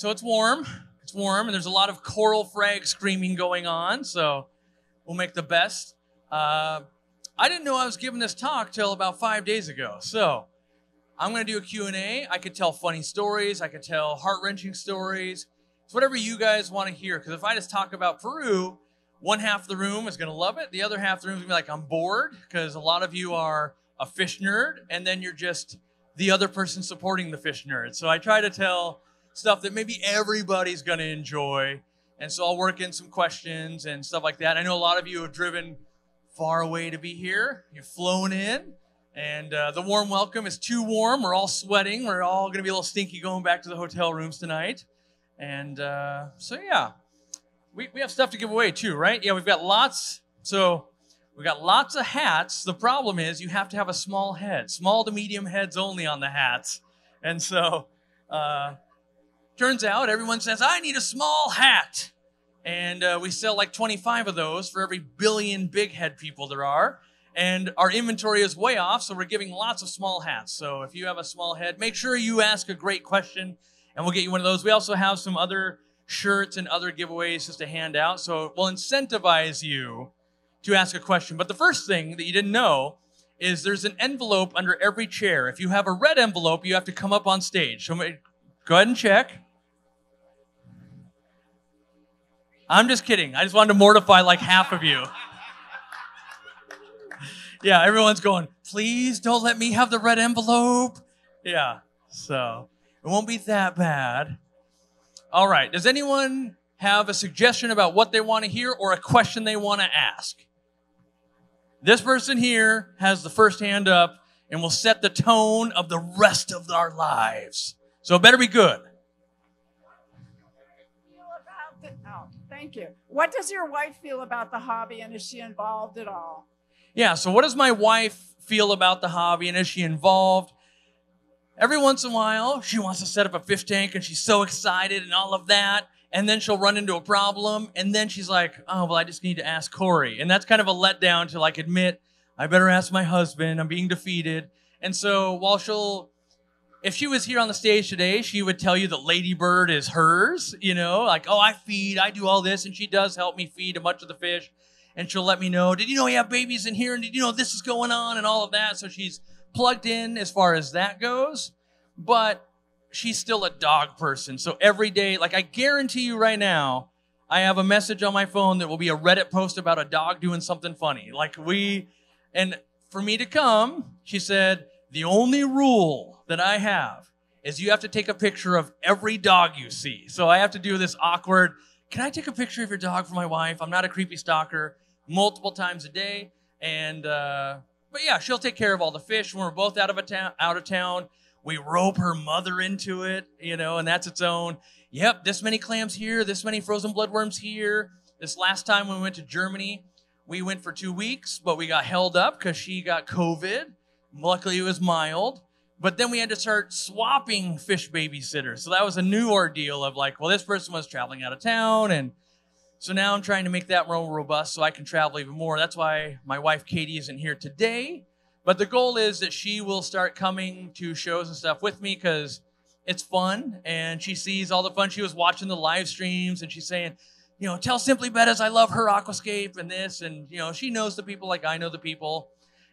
So it's warm. It's warm, and there's a lot of coral frag screaming going on, so we'll make the best. I didn't know I was giving this talk till about 5 days ago, so I'm going to do a Q&A. I could tell funny stories. I could tell heart-wrenching stories. It's whatever you guys want to hear, because if I just talk about Peru, one half of the room is going to love it. The other half of the room is going to be like, I'm bored, because a lot of you are a fish nerd, and then you're just the other person supporting the fish nerd. So I try to tell stuff that maybe everybody's going to enjoy. And so I'll work in some questions and stuff like that. I know a lot of you have driven far away to be here. You've flown in, and the warm welcome is too warm. We're all sweating. We're all going to be a little stinky going back to the hotel rooms tonight. And so, yeah, we have stuff to give away too, right? Yeah, we've got lots. So we've got lots of hats. The problem is you have to have a small head. Small to medium heads only on the hats. And so turns out everyone says, I need a small hat. And we sell like 25 of those for every billion big head people there are. And our inventory is way off, so we're giving lots of small hats. So if you have a small head, make sure you ask a great question, and we'll get you one of those. We also have some other shirts and other giveaways just to hand out. So we'll incentivize you to ask a question. But the first thing that you didn't know is there's an envelope under every chair. If you have a red envelope, you have to come up on stage. So go ahead and check. I'm just kidding. I just wanted to mortify like half of you. Yeah, everyone's going, please don't let me have the red envelope. Yeah, so it won't be that bad. All right, does anyone have a suggestion about what they want to hear or a question they want to ask? This person here has the first hand up and will set the tone of the rest of our lives. So it better be good. Thank you. What does your wife feel about the hobby, and is she involved at all? Yeah, so what does my wife feel about the hobby, and is she involved? Every once in a while, she wants to set up a fish tank, and she's so excited and all of that, and then she'll run into a problem, and then she's like, oh, well, I just need to ask Cory. And that's kind of a letdown to like admit, I better ask my husband, I'm being defeated. And so while if she was here on the stage today, she would tell you that Ladybird is hers, you know, like, oh, I feed, I do all this, and she does help me feed a bunch of the fish, and she'll let me know, did you know you have babies in here, and did you know this is going on, and all of that, so she's plugged in as far as that goes, but she's still a dog person, so every day, like I guarantee you right now, I have a message on my phone that will be a Reddit post about a dog doing something funny, and for me to come, she said, the only rule that I have is you have to take a picture of every dog you see. So I have to do this awkward, can I take a picture of your dog for my wife? I'm not a creepy stalker, multiple times a day. And, but yeah, she'll take care of all the fish. When we're both out of town, we rope her mother into it, you know, and that's its own, yep, this many clams here, this many frozen bloodworms here. This last time when we went to Germany, we went for 2 weeks, but we got held up because she got COVID. Luckily, it was mild. But then we had to start swapping fish babysitters. So that was a new ordeal of like, well, this person was traveling out of town. And so now I'm trying to make that more robust so I can travel even more. That's why my wife, Katie, isn't here today. But the goal is that she will start coming to shows and stuff with me because it's fun. And she sees all the fun. She was watching the live streams and she's saying, you know, tell Simply Bettas I love her aquascape and this. And, you know, she knows the people like I know the people.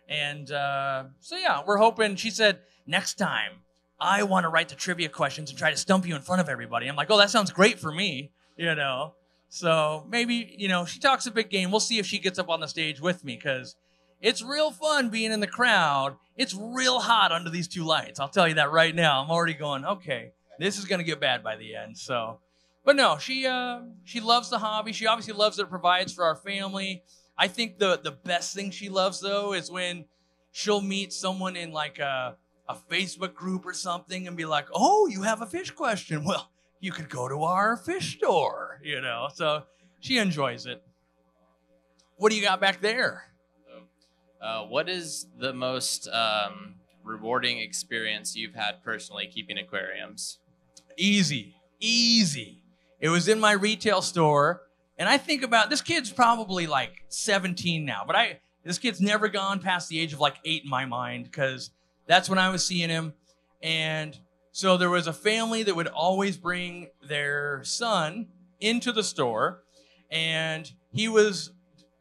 And so, yeah, we're hoping, she said, next time, I want to write the trivia questions and try to stump you in front of everybody. I'm like, oh, that sounds great for me, you know. So maybe, you know, she talks a big game. We'll see if she gets up on the stage with me because it's real fun being in the crowd. It's real hot under these two lights. I'll tell you that right now. I'm already going, okay, this is going to get bad by the end. So, but no, she loves the hobby. She obviously loves that it provides for our family. I think the best thing she loves, though, is when she'll meet someone in like a Facebook group or something and be like, oh, you have a fish question. Well, you could go to our fish store, you know. So she enjoys it. What do you got back there? What is the most rewarding experience you've had personally keeping aquariums? Easy. It was in my retail store. And I think about, this kid's probably like 17 now, but this kid's never gone past the age of like 8 in my mind because that's when I was seeing him. And So there was a family that would always bring their son into the store, and he was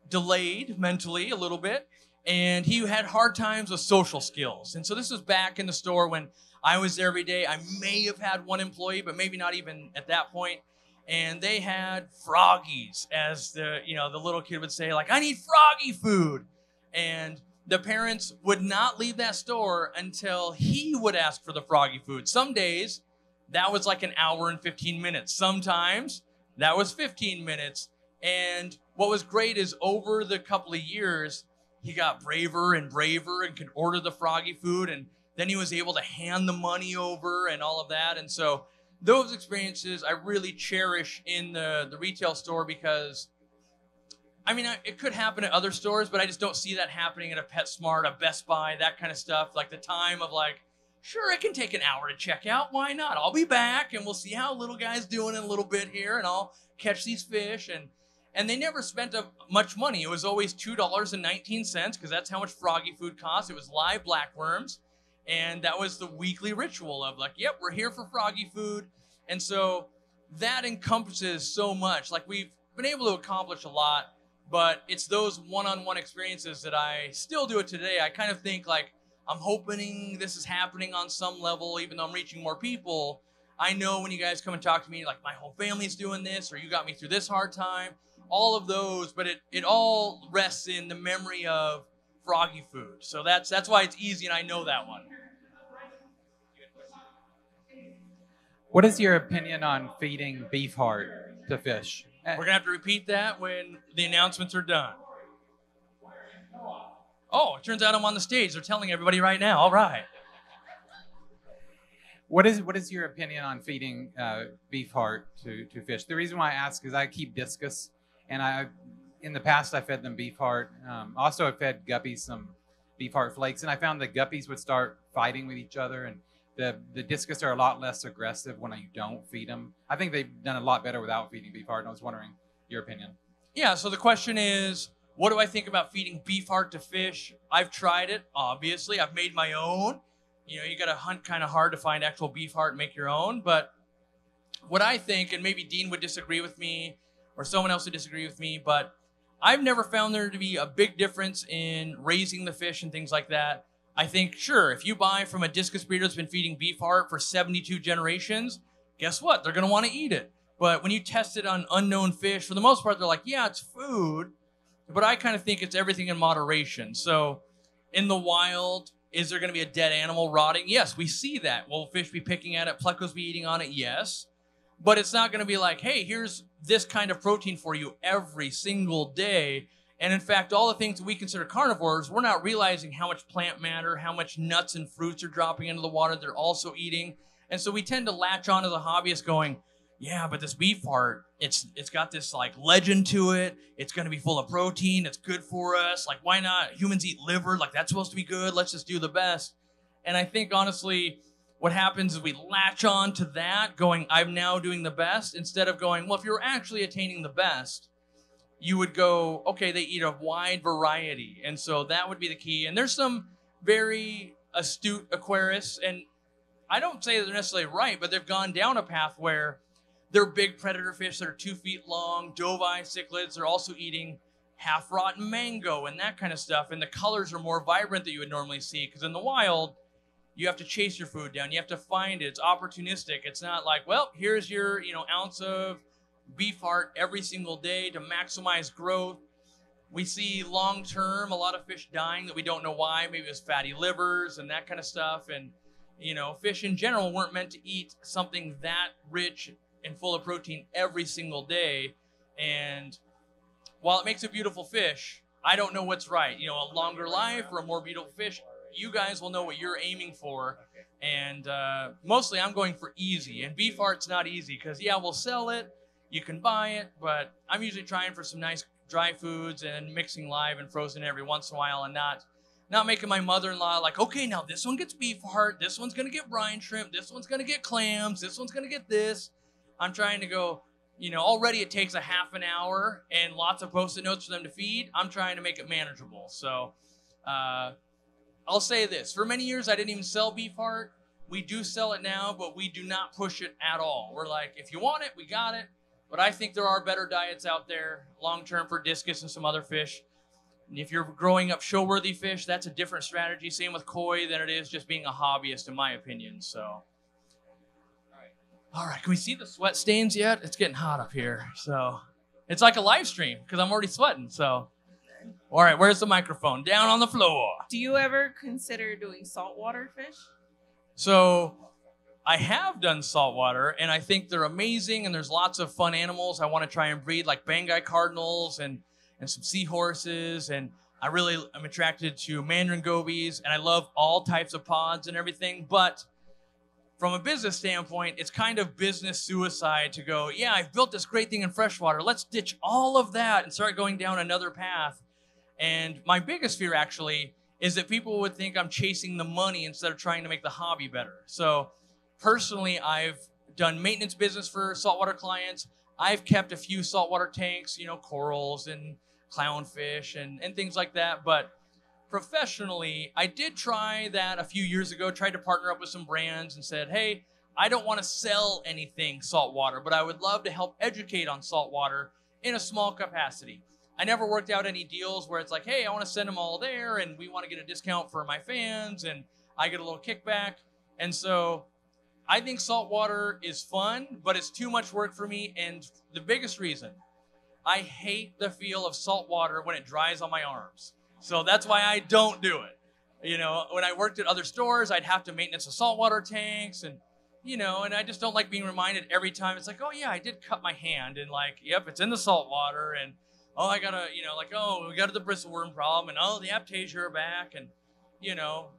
delayed mentally a little bit, and he had hard times with social skills. And so this was back in the store when I was there every day. I may have had one employee, but maybe not even at that point. And they had froggies, as the little kid would say, like, I need froggy food. And the parents would not leave that store until he would ask for the froggy food. Some days that was like an hour and 15 minutes. Sometimes that was 15 minutes. And what was great is over the couple of years, he got braver and braver and could order the froggy food. And then he was able to hand the money over and all of that. And so those experiences I really cherish in the retail store, because, I mean, it could happen at other stores, but I just don't see that happening at a PetSmart, a Best Buy, that kind of stuff. Like the time of like, sure, it can take an hour to check out. Why not? I'll be back and we'll see how little guy's doing in a little bit here, and I'll catch these fish. And they never spent much money. It was always $2.19 because that's how much froggy food cost. It was live blackworms. And that was the weekly ritual of like, yep, we're here for froggy food. And so that encompasses so much. Like, we've been able to accomplish a lot, but it's those one-on-one experiences that I still do it today. I kind of think like, I'm hoping this is happening on some level, even though I'm reaching more people. I know when you guys come and talk to me, like, my whole family's doing this, or you got me through this hard time, all of those, but it all rests in the memory of froggy food. So that's why it's easy, and I know that one. What is your opinion on feeding beef heart to fish? We're going to have to repeat that when the announcements are done. Oh, it turns out I'm on the stage. They're telling everybody right now. All right. What is your opinion on feeding beef heart to fish? The reason why I ask is I keep discus, and in the past I fed them beef heart. Also, I fed guppies some beef heart flakes, and I found the guppies would start fighting with each other, and the discus are a lot less aggressive when you don't feed them. I think they've done a lot better without feeding beef heart, and I was wondering your opinion. Yeah, so the question is, what do I think about feeding beef heart to fish? I've tried it, obviously. I've made my own. You know, you got to hunt kind of hard to find actual beef heart and make your own. But what I think, and maybe Dean would disagree with me, or someone else would disagree with me, but I've never found there to be a big difference in raising the fish and things like that. I think, sure, if you buy from a discus breeder that's been feeding beef heart for 72 generations, guess what? They're going to want to eat it. But when you test it on unknown fish, for the most part, they're like, yeah, it's food. But I kind of think it's everything in moderation. So in the wild, is there going to be a dead animal rotting? Yes, we see that. Will fish be picking at it? Plecos be eating on it? Yes. But it's not going to be like, hey, here's this kind of protein for you every single day. And in fact, all the things that we consider carnivores, we're not realizing how much plant matter, how much nuts and fruits are dropping into the water they're also eating. And so we tend to latch on to the hobbyist going, yeah, but this beef heart, it's got this like legend to it. It's going to be full of protein. It's good for us. Like, why not? Humans eat liver. Like, that's supposed to be good. Let's just do the best. And I think, honestly, what happens is we latch on to that going, I'm now doing the best, instead of going, well, if you're actually attaining the best, you would go, okay, they eat a wide variety. And so that would be the key. And there's some very astute aquarists, and I don't say they're necessarily right, but they've gone down a path where they're big predator fish that are 2 feet long, dove-eye cichlids. They're also eating half-rotten mango and that kind of stuff. And the colors are more vibrant than you would normally see, because in the wild, you have to chase your food down. You have to find it. It's opportunistic. It's not like, well, here's your ounce of beef heart every single day to maximize growth. We see long-term a lot of fish dying that we don't know why. Maybe it was fatty livers and that kind of stuff. And, fish in general weren't meant to eat something that rich and full of protein every single day. And while it makes a beautiful fish, I don't know what's right. A longer life or a more beautiful fish, you guys will know what you're aiming for. And mostly I'm going for easy. And beef heart's not easy because, yeah, we'll sell it. You can buy it, but I'm usually trying for some nice dry foods and mixing live and frozen every once in a while, and not making my mother-in-law like, okay, now this one gets beef heart, this one's going to get brine shrimp, this one's going to get clams, this one's going to get this. I'm trying to go, already it takes a half an hour and lots of Post-it notes for them to feed. I'm trying to make it manageable. So I'll say this. For many years, I didn't even sell beef heart. We do sell it now, but we do not push it at all. We're like, if you want it, we got it. But I think there are better diets out there long-term for discus and some other fish. And if you're growing up show-worthy fish, that's a different strategy. Same with koi than it is just being a hobbyist, in my opinion. So, all right, can we see the sweat stains yet? It's getting hot up here. So it's like a live stream because I'm already sweating. So, all right, where's the microphone? Down on the floor. Do you ever consider doing saltwater fish? So I have done saltwater, and I think they're amazing, and there's lots of fun animals I want to try and breed, like Banggai cardinals and some seahorses, and I'm attracted to mandarin gobies, and I love all types of pods and everything, but from a business standpoint, it's kind of business suicide to go, yeah, I've built this great thing in freshwater. Let's ditch all of that and start going down another path. And my biggest fear, actually, is that people would think I'm chasing the money instead of trying to make the hobby better. So personally, I've done maintenance business for saltwater clients. I've kept a few saltwater tanks, corals and clownfish and things like that. But professionally, I did try that a few years ago, tried to partner up with some brands and said, hey, I don't want to sell anything saltwater, but I would love to help educate on saltwater in a small capacity. I never worked out any deals where it's like, hey, I want to send them all there and we want to get a discount for my fans and I get a little kickback. And so I think saltwater is fun, but it's too much work for me. And the biggest reason, I hate the feel of saltwater when it dries on my arms. So that's why I don't do it. When I worked at other stores, I'd have to maintenance the saltwater tanks and I just don't like being reminded every time. It's like, oh yeah, I did cut my hand and like, yep, it's in the saltwater and oh, I gotta, we got the bristleworm problem, and oh, the aptasia are back, and,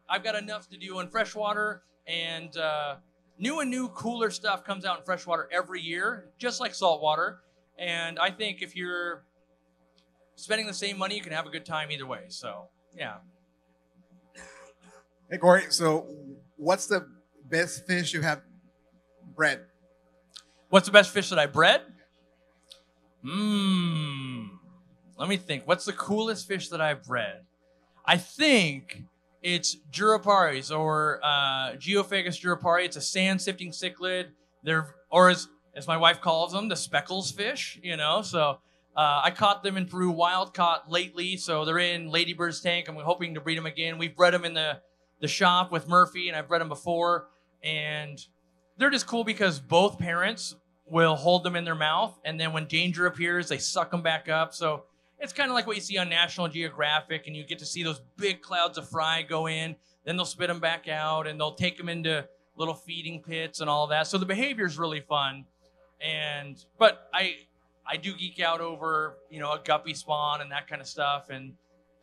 I've got enough to do in freshwater, and new cooler stuff comes out in freshwater every year, just like saltwater, and I think if you're spending the same money, you can have a good time either way, so, yeah. Hey, Cory, so what's the best fish you have bred? What's the best fish that I bred? Let me think. What's the coolest fish that I've bred? I think it's Juraparis or Geophagus jurapari. It's a sand-sifting cichlid. Or as my wife calls them, the speckles fish, So I caught them in Peru, wild caught lately. So they're in Ladybird's tank. I'm hoping to breed them again. We've bred them in the shop with Murphy, and I've bred them before. And they're just cool because both parents will hold them in their mouth. And then when danger appears, they suck them back up. So it's kind of like what you see on National Geographic, and you get to see those big clouds of fry go in, then they'll spit them back out, and they'll take them into little feeding pits and all of that. So the behavior is really fun. But I do geek out over, a guppy spawn and that kind of stuff. And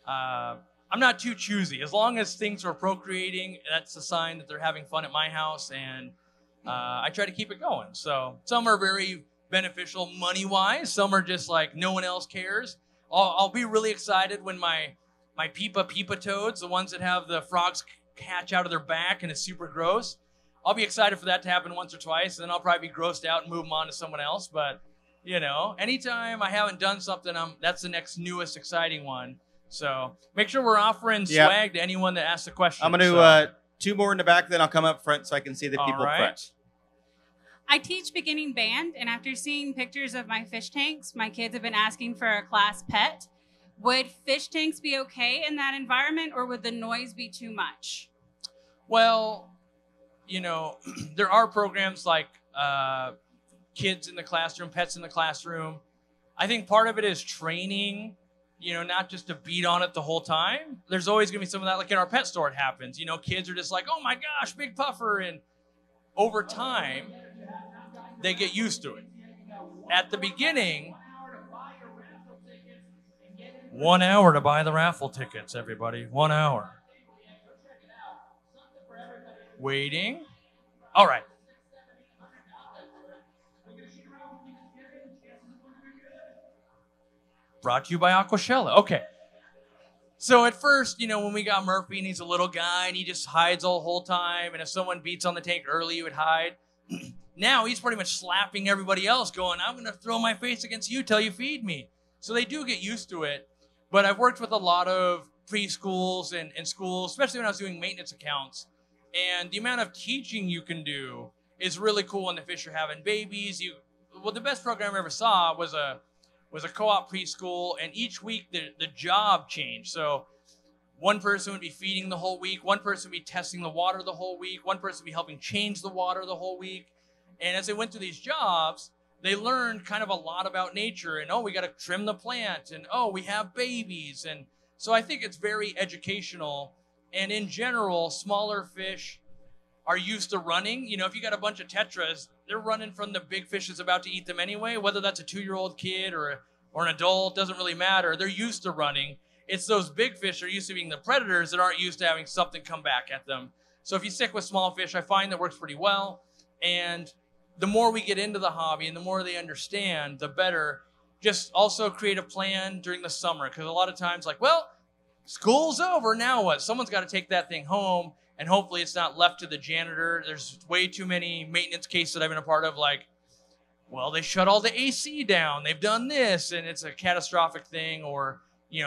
I'm not too choosy. As long as things are procreating, that's a sign that they're having fun at my house, and I try to keep it going. So some are very beneficial money-wise. Some are just like no one else cares. I'll be really excited when my Peepa toads, the ones that have the frogs hatch out of their back and it's super gross. I'll be excited for that to happen once or twice, and then I'll probably be grossed out and move them on to someone else. But, anytime I haven't done something, that's the next newest exciting one. So make sure we're offering swag to anyone that asks a question. I'm going to two more in the back, then I'll come up front so I can see the people right. front. I teach beginning band, and after seeing pictures of my fish tanks, my kids have been asking for a class pet. Would fish tanks be okay in that environment, or would the noise be too much? Well, there are programs like kids in the classroom, pets in the classroom. I think part of it is training, not just to beat on it the whole time. There's always going to be some of that, like in our pet store, it happens. Kids are just like, oh my gosh, big puffer. And over time, they get used to it. At the beginning, 1 hour to buy the raffle tickets, everybody. 1 hour. Waiting. All right. Brought to you by Aquashella. Okay. So at first, when we got Murphy and he's a little guy and he just hides all the whole time, and if someone beats on the tank early, he would hide. Now he's pretty much slapping everybody else going, I'm going to throw my face against you till you feed me. So they do get used to it. But I've worked with a lot of preschools and schools, especially when I was doing maintenance accounts. And the amount of teaching you can do is really cool when the fish are having babies. Well, the best program I ever saw was a co-op preschool, and each week the job changed. So one person would be feeding the whole week, one person would be testing the water the whole week, one person would be helping change the water the whole week. And as they went through these jobs, they learned kind of a lot about nature, and we got to trim the plant, and we have babies. And so I think it's very educational. And in general, smaller fish are used to running. If you got a bunch of tetras, they're running from the big fish that's about to eat them anyway, whether that's a 2-year-old kid or an adult, doesn't really matter. They're used to running. It's those big fish that are used to being the predators that aren't used to having something come back at them. So if you stick with small fish, I find that works pretty well. And the more we get into the hobby and the more they understand, the better. Just also create a plan during the summer, because a lot of times school's over, now what? Someone's got to take that thing home, and hopefully it's not left to the janitor. There's way too many maintenance cases that I've been a part of, they shut all the AC down, they've done this, and it's a catastrophic thing. Or, we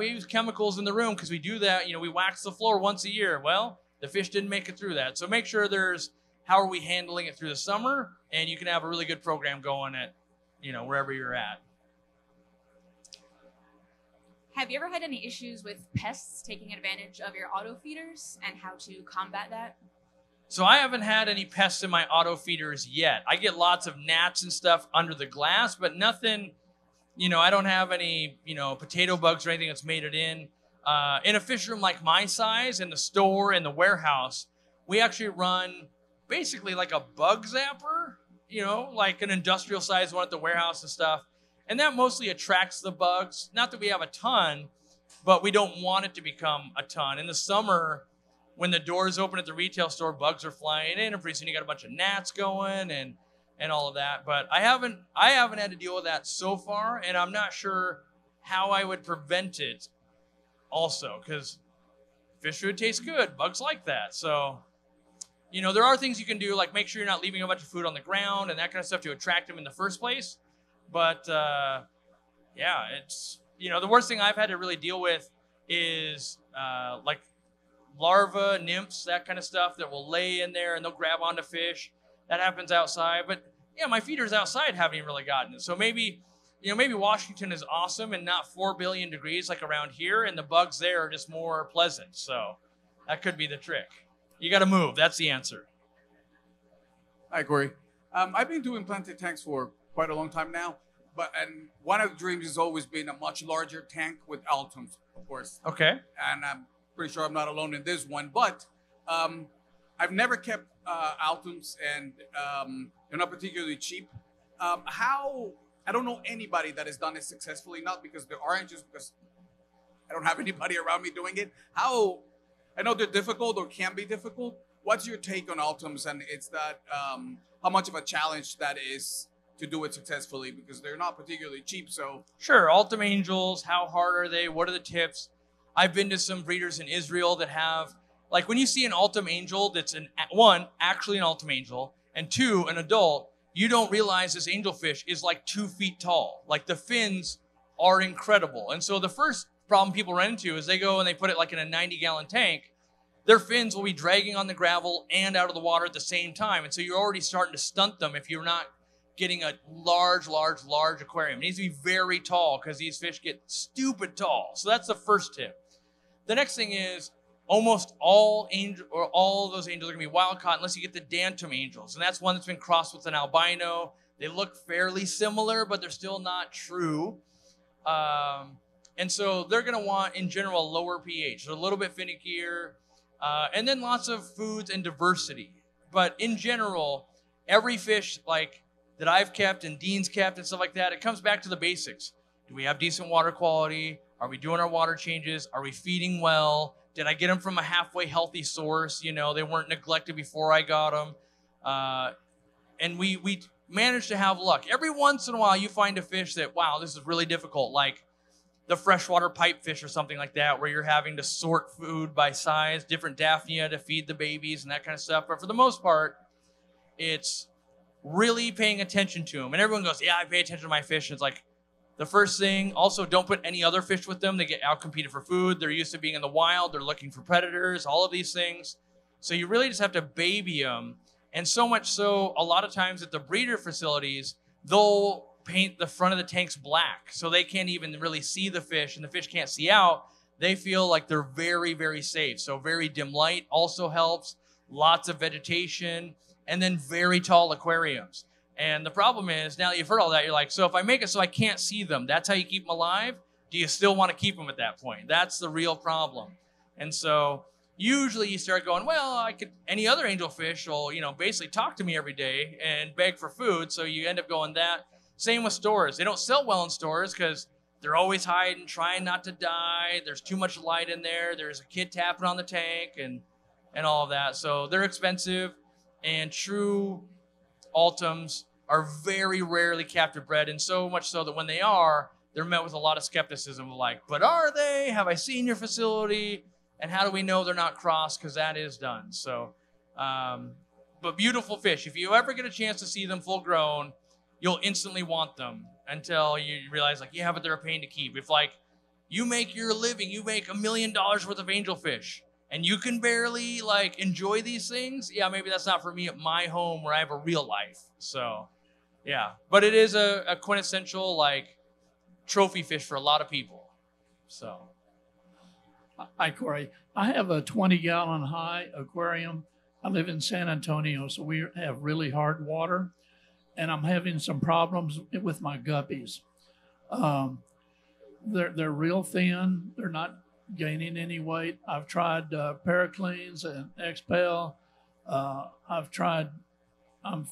use chemicals in the room because we do that. We wax the floor once a year. Well, the fish didn't make it through that. So make sure there's how are we handling it through the summer, and you can have a really good program going at, wherever you're at. Have you ever had any issues with pests taking advantage of your auto feeders, and how to combat that? So I haven't had any pests in my auto feeders yet. I get lots of gnats and stuff under the glass, but nothing, I don't have any, potato bugs or anything that's made it in. In a fish room like my size, in the store, in the warehouse, we actually run basically like a bug zapper, like an industrial size one at the warehouse and stuff. And that mostly attracts the bugs. Not that we have a ton, but we don't want it to become a ton. In the summer, when the doors open at the retail store, bugs are flying in, and pretty soon you got a bunch of gnats going and all of that. But I haven't had to deal with that so far, and I'm not sure how I would prevent it also, because fish food tastes good. Bugs like that. So, there are things you can do, like make sure you're not leaving a bunch of food on the ground and that kind of stuff to attract them in the first place. But, it's, the worst thing I've had to really deal with is larvae, nymphs, that kind of stuff that will lay in there and they'll grab onto fish. That happens outside. But, my feeders outside haven't even really gotten it. So maybe Washington is awesome and not 4 billion degrees like around here, and the bugs there are just more pleasant. So that could be the trick. You got to move. That's the answer. Hi, Cory. I've been doing planted tanks for quite a long time now, and one of the dreams has always been a much larger tank with Altums, of course. Okay. And I'm pretty sure I'm not alone in this one, but I've never kept Altums, and they're not particularly cheap. I don't know anybody that has done it successfully, not because there aren't, just because I don't have anybody around me doing it. I know they're difficult or can be difficult. What's your take on Altums, and it's that how much of a challenge that is to do it successfully, because they're not particularly cheap. So sure, Altum Angels, how hard are they? What are the tips? I've been to some breeders in Israel that have, when you see an Altum Angel that's actually an Altum Angel, and 2, an adult, you don't realize this angelfish is 2 feet tall. The fins are incredible. And so the first problem people run into is they go and they put it in a 90-gallon tank. Their fins will be dragging on the gravel and out of the water at the same time. And so you're already starting to stunt them if you're not getting a large aquarium. It needs to be very tall because these fish get stupid tall. So that's the first tip. The next thing is almost all of those angels are going to be wild caught unless you get the Dantum Angels. And that's one that's been crossed with an albino. They look fairly similar, but they're still not true. And so they're going to want, in general, a lower pH. They're a little bit finickier. And then lots of foods and diversity. But in general, every fish that I've kept and Dean's kept and stuff like that, it comes back to the basics. Do we have decent water quality? Are we doing our water changes? Are we feeding well? Did I get them from a halfway healthy source? They weren't neglected before I got them. And we managed to have luck. Every once in a while, you find a fish that, wow, this is really difficult, like the freshwater pipefish or something like that, where you're having to sort food by size, different Daphnia to feed the babies and that kind of stuff. But for the most part, it's really paying attention to them. And everyone goes, yeah, I pay attention to my fish. And it's the first thing. Also, don't put any other fish with them. They get outcompeted for food. They're used to being in the wild. They're looking for predators, all of these things. So you really just have to baby them. And so much so, a lot of times at the breeder facilities, they'll paint the front of the tanks black so they can't even really see the fish, and the fish can't see out. They feel like they're very, very safe. So very dim light also helps, lots of vegetation, and then very tall aquariums. And the problem is, now that you've heard all that, you're like, so if I make it so I can't see them, that's how you keep them alive? Do you still want to keep them at that point? That's the real problem. And so usually you start going, well, any other angelfish will, basically talk to me every day and beg for food. So you end up going that. Same with stores. They don't sell well in stores because they're always hiding, trying not to die. There's too much light in there. There's a kid tapping on the tank and all of that. So they're expensive, and true Ultims are very rarely captive bred, and so much so that when they are, they're met with a lot of skepticism of like, but are they? Have I seen your facility? And how do we know they're not crossed? Because that is done. So, but beautiful fish. If you ever get a chance to see them full grown, you'll instantly want them until you realize like, yeah, but they're a pain to keep. If like you make your living, you make $1 million worth of angelfish, and you can barely like enjoy these things, yeah, maybe that's not for me at my home where I have a real life. So, yeah, but it is a quintessential like trophy fish for a lot of people. So. Hi, Cory. I have a 20-gallon high aquarium. I live in San Antonio, so we have really hard water, and I'm having some problems with my guppies. They're real thin. They're not gaining any weight. I've tried Pericleans and Expel. I'm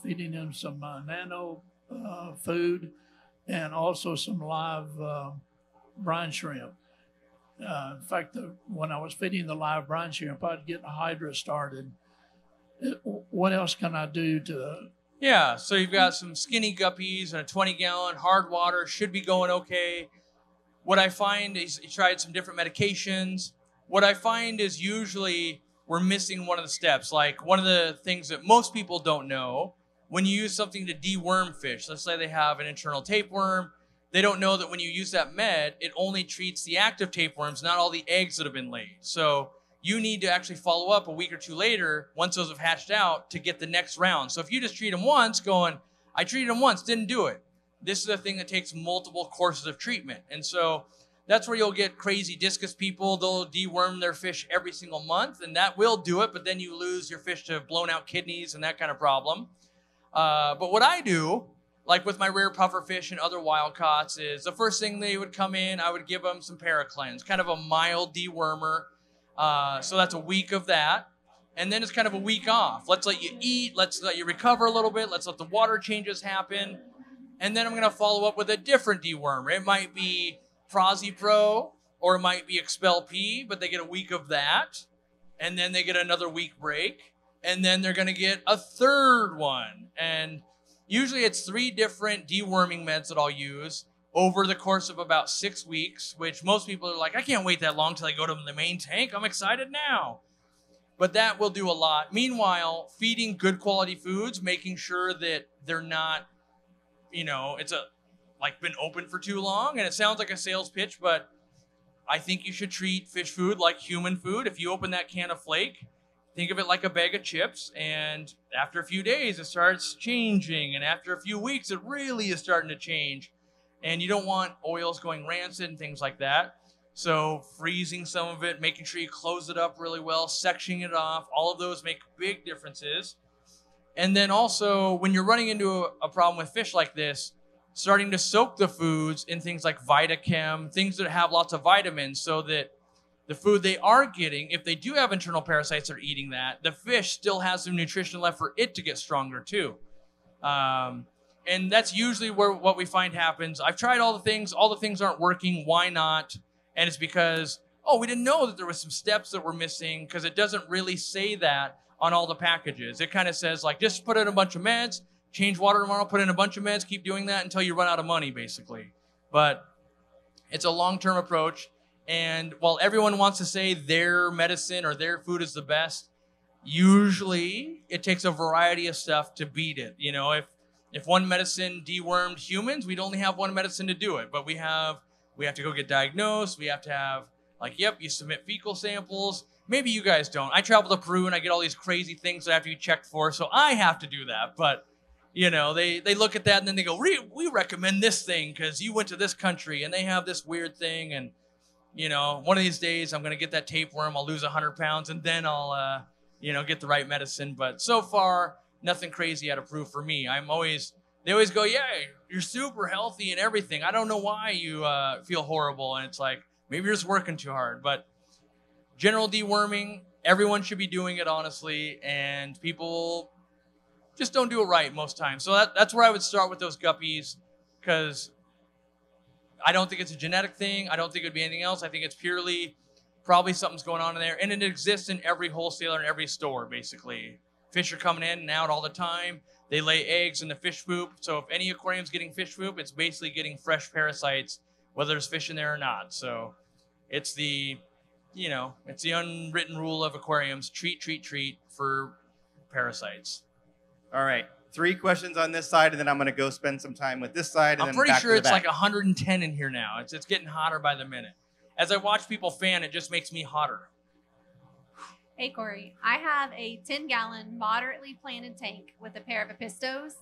feeding them some nano food and also some live brine shrimp. In fact, when I was feeding the live brine shrimp, I'd get a hydra started. What else can I do to... Yeah, so you've got some skinny guppies and a 20-gallon hard water should be going okay. What I find is you tried some different medications. What I find is usually we're missing one of the steps. Like one of the things that most people don't know, when you use something to deworm fish, let's say they have an internal tapeworm, they don't know that when you use that med, it only treats the active tapeworms, not all the eggs that have been laid. So you need to actually follow up a week or two later, once those have hatched out, to get the next round. So if you just treat them once, going, I treated them once, didn't do it. This is a thing that takes multiple courses of treatment. And so that's where you'll get crazy discus people. They'll deworm their fish every single month, and that will do it, but then you lose your fish to blown out kidneys and that kind of problem. But what I do, like with my rare pufferfish and other wild caughts, is the first thing they would come in, I would give them some Pericleans, kind of a mild dewormer. So that's a week of that. And then it's kind of a week off. Let's let you eat. Let's let you recover a little bit. Let's let the water changes happen. And then I'm going to follow up with a different dewormer. It might be Froggy Pro or it might be Expel P, but they get a week of that. And then they get another week break. And then they're going to get a third one. And usually it's 3 different deworming meds that I'll use over the course of about 6 weeks, which most people are like, I can't wait that long till I go to the main tank. I'm excited now. But that will do a lot. Meanwhile, feeding good quality foods, making sure that they're not, it's been open for too long. And it sounds like a sales pitch, but I think you should treat fish food like human food. If you open that can of flake, think of it like a bag of chips, and after a few days, it starts changing, and after a few weeks, it really is starting to change, and you don't want oils going rancid and things like that. So freezing some of it, making sure you close it up really well, sectioning it off, all of those make big differences. And then also, when you're running into a problem with fish like this, starting to soak the foods in things like Vitachem, things that have lots of vitamins, so that the food they are getting, if they do have internal parasites that are eating that, the fish still has some nutrition left for it to get stronger too. And that's usually what we find happens. I've tried all the things aren't working, why not? And it's because, we didn't know that there was some steps that were missing, because it doesn't really say that on all the packages. It kind of says like, just put in a bunch of meds, change water tomorrow, put in a bunch of meds, keep doing that until you run out of money basically. But it's a long-term approach. And while everyone wants to say their medicine or their food is the best, usually it takes a variety of stuff to beat it. If one medicine dewormed humans, we'd only have one medicine to do it. But we have to go get diagnosed. We have to have you submit fecal samples. maybe you guys don't. I travel to Peru and I get all these crazy things that I have to be checked for, so I have to do that. But, you know, they look at that and then they go, we recommend this thing because you went to this country and they have this weird thing. And, you know, one of these days I'm going to get that tapeworm. I'll lose 100 pounds and then I'll, you know, get the right medicine. But so far, nothing crazy out of Peru for me. They always go, yeah, you're super healthy and everything. I don't know why you feel horrible. And it's like, maybe you're just working too hard. But general deworming, everyone should be doing it, honestly. And people just don't do it right most times. So that's where I would start with those guppies, because I don't think it's a genetic thing. I don't think it would be anything else. I think it's purely probably something's going on in there. And it exists in every wholesaler and every store, basically. Fish are coming in and out all the time. They lay eggs in the fish poop. So if any aquarium's getting fish poop, it's basically getting fresh parasites, whether there's fish in there or not. So it's the, you know, it's the unwritten rule of aquariums. Treat for parasites. All right. 3 questions on this side, and then I'm going to go spend some time with this side. And I'm pretty sure it's like 110 in here now. It's getting hotter by the minute. As I watch people fan, it just makes me hotter. Hey, Cory. I have a 10-gallon, moderately planted tank with a pair of apistos.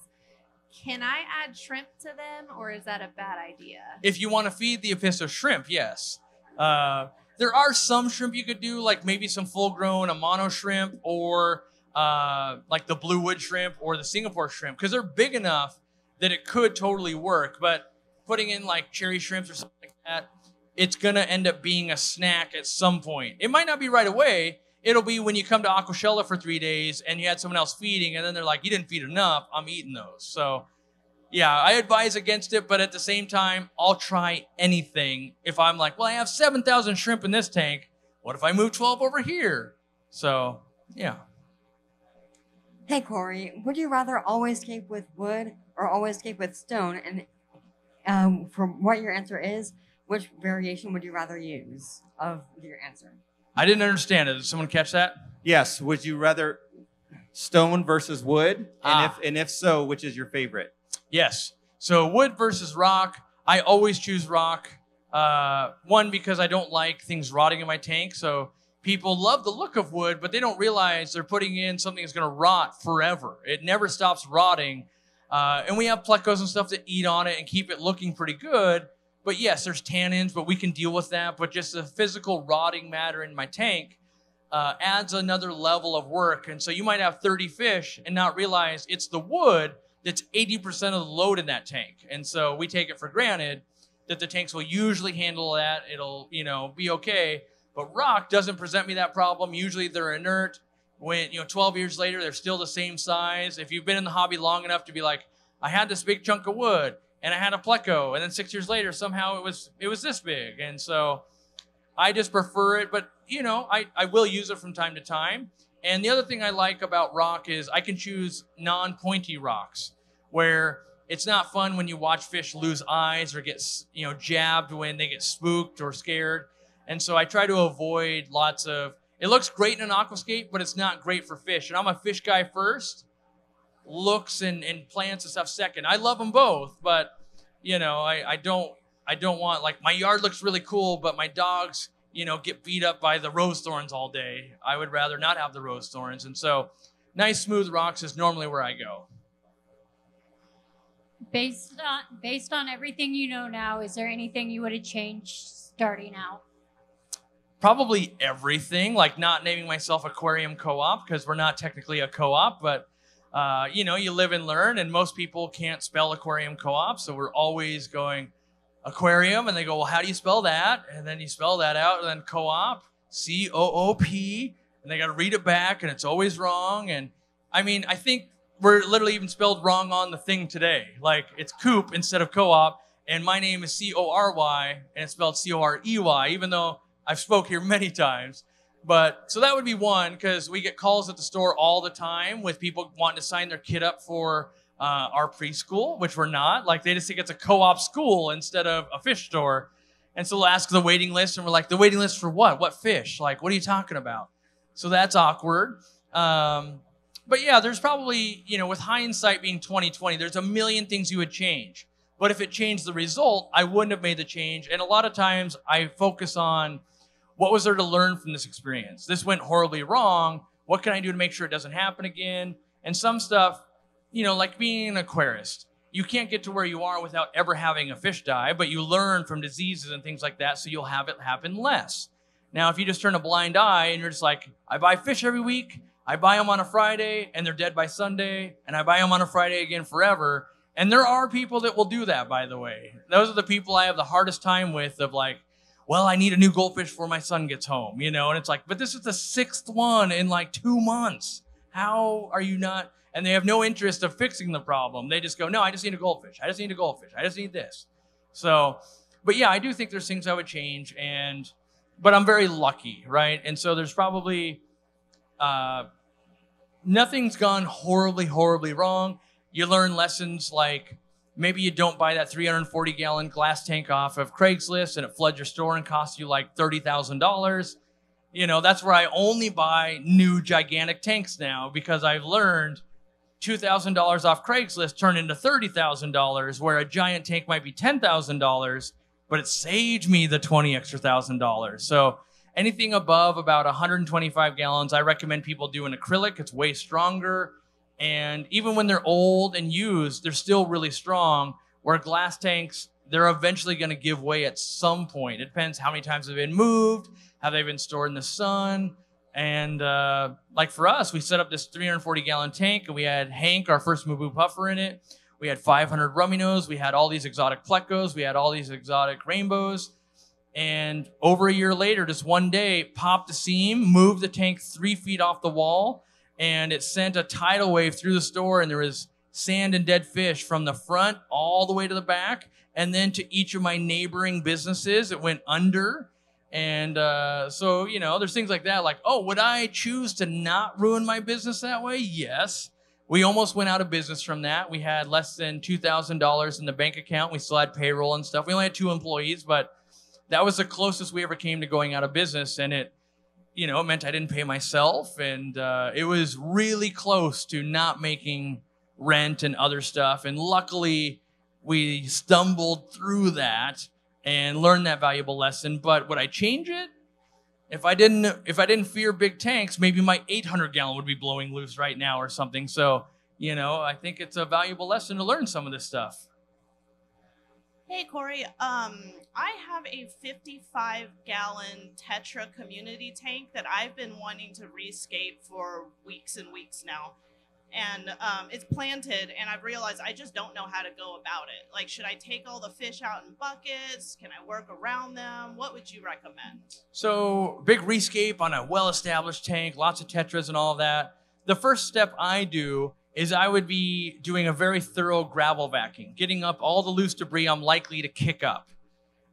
Can I add shrimp to them, or is that a bad idea? If you want to feed the apisto shrimp, yes. There are some shrimp you could do, like maybe some full-grown Amano shrimp, or like the blue wood shrimp or the Singapore shrimp, because they're big enough that it could totally work. But putting in like cherry shrimps or something like that, it's going to end up being a snack at some point. It might not be right away. It'll be when you come to Aquashella for 3 days and you had someone else feeding, and then they're like, you didn't feed enough, I'm eating those. So yeah, I advise against it, but at the same time, I'll try anything. If I'm like, well, I have 7,000 shrimp in this tank, what if I move 12 over here? So yeah. Hey, Cory, would you rather always escape with wood or always escape with stone? And from what your answer is, which variation would you rather use of your answer? I didn't understand it. Did someone catch that? Yes. Would you rather stone versus wood? And if so, which is your favorite? Yes. So wood versus rock. I always choose rock. One, because I don't like things rotting in my tank. So people love the look of wood, but they don't realize they're putting in something that's going to rot forever. It never stops rotting. And we have plecos and stuff that eat on it and keep it looking pretty good. But yes, there's tannins, but we can deal with that. But just the physical rotting matter in my tank adds another level of work. And so you might have 30 fish and not realize it's the wood that's 80% of the load in that tank. And so we take it for granted that the tanks will usually handle that. It'll, you know, be okay. But rock doesn't present me that problem. Usually they're inert. When, 12 years later, they're still the same size. If you've been in the hobby long enough to be like, I had this big chunk of wood and I had a pleco, and then 6 years later, somehow it was this big. And so I just prefer it, but I will use it from time to time. And the other thing I like about rock is I can choose non-pointy rocks, where it's not fun when you watch fish lose eyes or get, jabbed when they get spooked or scared. And so I try to avoid lots of, it looks great in an aquascape, but it's not great for fish. And I'm a fish guy first, looks and plants and stuff second. I love them both, but I don't want, like, my yard looks really cool, but my dogs, get beat up by the rose thorns all day. I would rather not have the rose thorns. And so nice smooth rocks is normally where I go. Based on everything you know now, is there anything you would have changed starting out? Probably everything, like not naming myself Aquarium Co-Op, because we're not technically a co-op, but you live and learn, and most people can't spell Aquarium Co-op, so we're always going aquarium, and they go, well, how do you spell that? And then you spell that out, and then co-op, C-O-O-P, and they got to read it back, and it's always wrong. And I mean, I think we're literally even spelled wrong on the thing today. Like, it's coop instead of co-op, and my name is C-O-R-Y, and it's spelled C-O-R-E-Y, even though I've spoke here many times. But so that would be one, because we get calls at the store all the time with people wanting to sign their kid up for our preschool, which we're not. Like, they just think it's a co-op school instead of a fish store. And so we'll ask the waiting list, and we're like, the waiting list for what? What fish? Like, what are you talking about? So that's awkward. But yeah, there's probably, with hindsight being 20/20, there's a million things you would change. But if it changed the result, I wouldn't have made the change. And a lot of times I focus on what was there to learn from this experience? This went horribly wrong. What can I do to make sure it doesn't happen again? And some stuff, you know, like being an aquarist, you can't get to where you are without ever having a fish die, but you learn from diseases and things like that, so you'll have it happen less. Now, if you just turn a blind eye and you're just like, I buy fish every week, I buy them on a Friday, and they're dead by Sunday, and I buy them on a Friday again forever. And there are people that will do that, by the way. Those are the people I have the hardest time with, of like, well, I need a new goldfish before my son gets home, you know? And it's like, but this is the 6th one in like 2 months. How are you not? And they have no interest of fixing the problem. They just go, no, I just need a goldfish. I just need a goldfish. I just need this. So, but yeah, I do think there's things I would change, but I'm very lucky, right? And so there's probably, nothing's gone horribly, horribly wrong. You learn lessons like maybe you don't buy that 340-gallon glass tank off of Craigslist and it floods your store and costs you like $30,000. You know, that's where I only buy new gigantic tanks now, because I've learned $2,000 off Craigslist turned into $30,000, where a giant tank might be $10,000, but it saved me the $20,000 extra. So anything above about 125 gallons, I recommend people do an acrylic. It's way stronger. And even when they're old and used, they're still really strong, where glass tanks, they're eventually going to give way at some point. It depends how many times they've been moved, how they've been stored in the sun. And like for us, we set up this 340-gallon tank, and we had Hank, our first Mubu puffer, in it. We had 500 rummy nose. We had all these exotic plecos. We had all these exotic rainbows. And over a year later, just one day, popped the seam, moved the tank 3 feet off the wall, and it sent a tidal wave through the store, and there was sand and dead fish from the front all the way to the back, and then to each of my neighboring businesses. It went under. And so, you know, there's things like that, like, oh, would I choose to not ruin my business that way? Yes. We almost went out of business from that. We had less than $2,000 in the bank account. We still had payroll and stuff. We only had 2 employees, but that was the closest we ever came to going out of business. And it, you know, it meant I didn't pay myself. And it was really close to not making rent and other stuff. And luckily, we stumbled through that and learned that valuable lesson. But would I change it? If I didn't fear big tanks, maybe my 800-gallon would be blowing loose right now or something. So, you know, I think it's a valuable lesson to learn some of this stuff. Hey, Cory. I have a 55-gallon tetra community tank that I've been wanting to rescape for weeks and weeks now. And it's planted, and I've realized I just don't know how to go about it. Like, should I take all the fish out in buckets? Can I work around them? What would you recommend? So, big rescape on a well-established tank, lots of tetras and all of that. The first step I do is I would be doing a very thorough gravel vacuum, getting up all the loose debris I'm likely to kick up.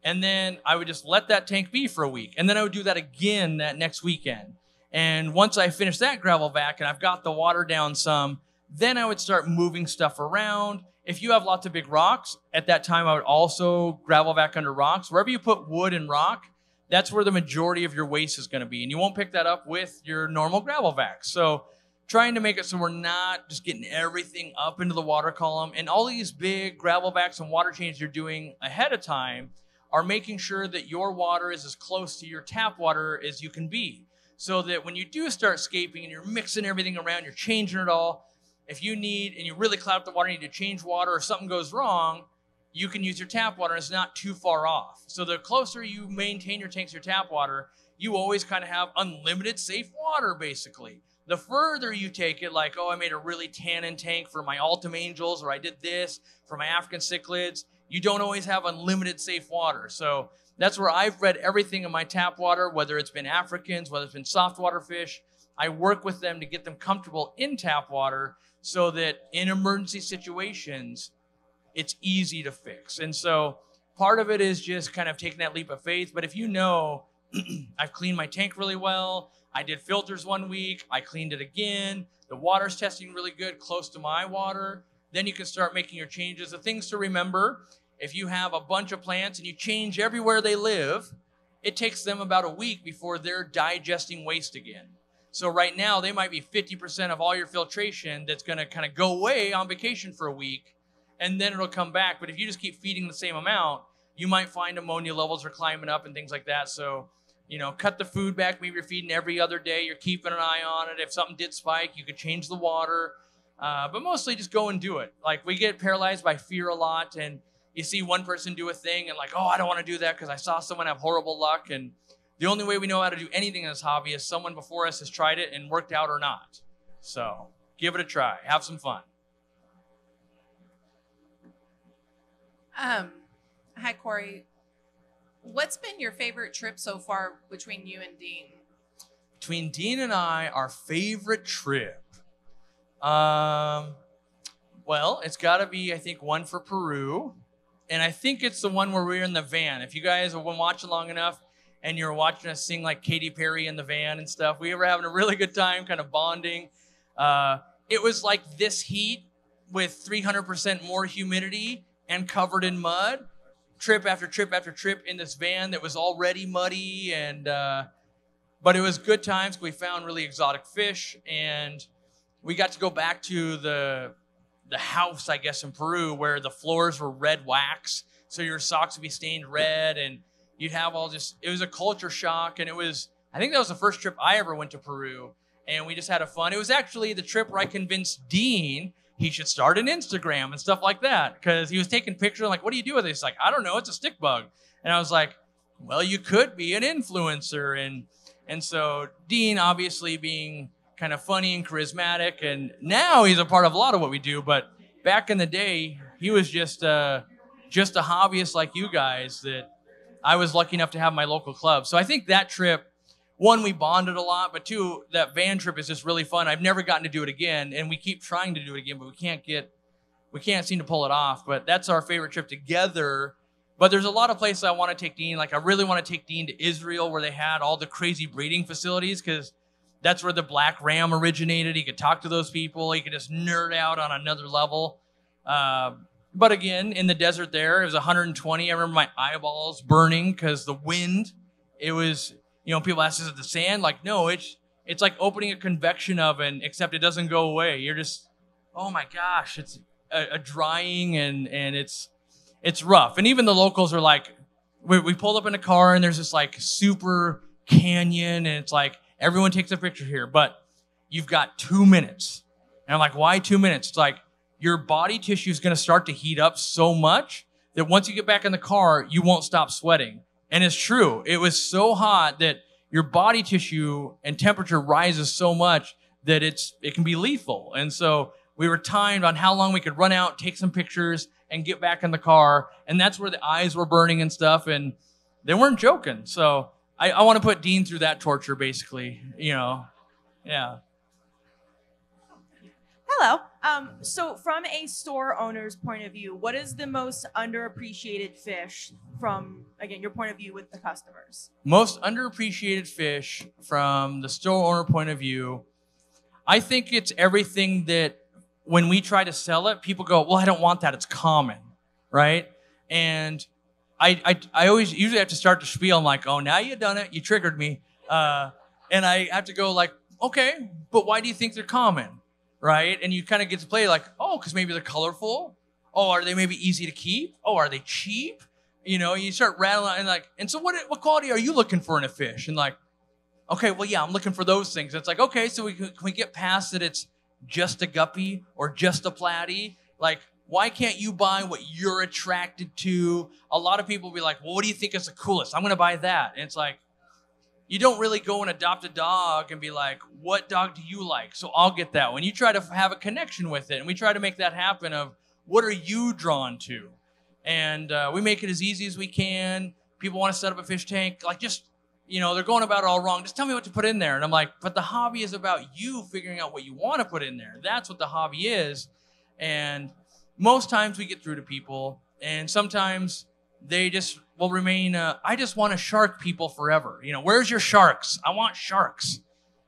And then I would just let that tank be for a week. And then I would do that again that next weekend. And once I finish that gravel vac and I've got the water down some, then I would start moving stuff around. If you have lots of big rocks, at that time I would also gravel vac under rocks. Wherever you put wood and rock, that's where the majority of your waste is going to be. And you won't pick that up with your normal gravel vac. So trying to make it so we're not just getting everything up into the water column. And all these big gravel vacs and water changes you're doing ahead of time are making sure that your water is as close to your tap water as you can be. So that when you do start scaping and you're mixing everything around, you're changing it all, if you need, and you really cloud up the water, you need to change water, or something goes wrong, you can use your tap water and it's not too far off. So the closer you maintain your tanks, your tap water, you always kind of have unlimited safe water, basically. The further you take it, like, oh, I made a really tannin tank for my Altum Angels, or I did this for my African cichlids, you don't always have unlimited safe water. So that's where I've bred everything in my tap water, whether it's been Africans, whether it's been saltwater fish. I work with them to get them comfortable in tap water so that in emergency situations, it's easy to fix. And so part of it is just kind of taking that leap of faith. But if you know, I've cleaned my tank really well, I did filters 1 week, I cleaned it again, the water's testing really good, close to my water, then you can start making your changes. The things to remember: if you have a bunch of plants and you change everywhere they live, it takes them about a week before they're digesting waste again. So right now, they might be 50% of all your filtration that's going to kind of go away on vacation for a week, and then it'll come back. But if you just keep feeding the same amount, you might find ammonia levels are climbing up and things like that. So cut the food back. Maybe you're feeding every other day. You're keeping an eye on it. If something did spike, you could change the water. But mostly just go and do it. Like, we get paralyzed by fear a lot, and you see one person do a thing and like, oh, I don't want to do that because I saw someone have horrible luck. And the only way we know how to do anything in this hobby is someone before us has tried it and worked out or not. So give it a try. Have some fun. Hi, Cory. What's been your favorite trip so far between you and Dean? Between Dean and I, our favorite trip. Well, it's got to be, I think, one for Peru. And I think it's the one where we were in the van. If you guys have been watching long enough and you're watching us sing like Katy Perry in the van and stuff, we were having a really good time kind of bonding. It was like this heat with 300% more humidity and covered in mud. Trip after trip after trip in this van that was already muddy. But it was good times. We found really exotic fish, and we got to go back to the house, I guess, in Peru, where the floors were red wax. So your socks would be stained red, and you'd have it was a culture shock. And I think that was the first trip I ever went to Peru, and we just had a fun. It was actually the trip where I convinced Dean he should start an Instagram and stuff like that, because he was taking pictures. I'm like, what do you do with it? He's like, I don't know, it's a stick bug. And I was like, well, you could be an influencer. And so Dean, obviously being kind of funny and charismatic, and now he's a part of a lot of what we do, but back in the day, he was just a hobbyist like you guys that I was lucky enough to have my local club. So I think that trip, one, we bonded a lot, but two, that van trip is just really fun. I've never gotten to do it again, and we keep trying to do it again, but we can't seem to pull it off. But that's our favorite trip together. But there's a lot of places I want to take Dean. Like, I really want to take Dean to Israel, where they had all the crazy breeding facilities, because that's where the black ram originated. He could talk to those people. He could just nerd out on another level. But again, in the desert there, it was 120. I remember my eyeballs burning because the wind. It was, people ask, is it the sand? Like, no, it's like opening a convection oven, except it doesn't go away. You're just, oh my gosh, it's a drying, and it's rough. And even the locals are like, we pulled up in a car, and there's this like super canyon, and it's like, everyone takes a picture here, but you've got 2 minutes. And I'm like, why 2 minutes? It's like, your body tissue is going to start to heat up so much that once you get back in the car, you won't stop sweating. And it's true. It was so hot that your body tissue and temperature rises so much that it can be lethal. And so we were timed on how long we could run out, take some pictures, and get back in the car. And that's where the eyes were burning and stuff. And they weren't joking. So I want to put Dean through that torture, basically, Yeah. Hello. So from a store owner's point of view, what is the most underappreciated fish from, again, your point of view with the customers? Most underappreciated fish from the store owner point of view, I think it's everything that when we try to sell it, people go, well, I don't want that. It's common, right? And I always usually have to start the spiel. I'm like, oh, now you've done it. You triggered me. And I have to go like, okay, but why do you think they're common, right? And you kind of get to play like, oh, because maybe they're colorful. Oh, are they maybe easy to keep? Oh, are they cheap? You start rattling and so what quality are you looking for in a fish? And like, okay, well, yeah, I'm looking for those things. It's like, okay, so can we get past that it's just a guppy or just a platy? Like, why can't you buy what you're attracted to? A lot of people will be like, well, what do you think is the coolest? I'm going to buy that. And it's like, you don't really go and adopt a dog and be like, what dog do you like? So I'll get that one. You try to have a connection with it. And we try to make that happen of what are you drawn to? And we make it as easy as we can. People want to set up a fish tank. Like, just, they're going about it all wrong. Just tell me what to put in there. And I'm like, but the hobby is about you figuring out what you want to put in there. That's what the hobby is. And most times we get through to people, and sometimes they just will remain, I just want to shark people forever. Where's your sharks? I want sharks.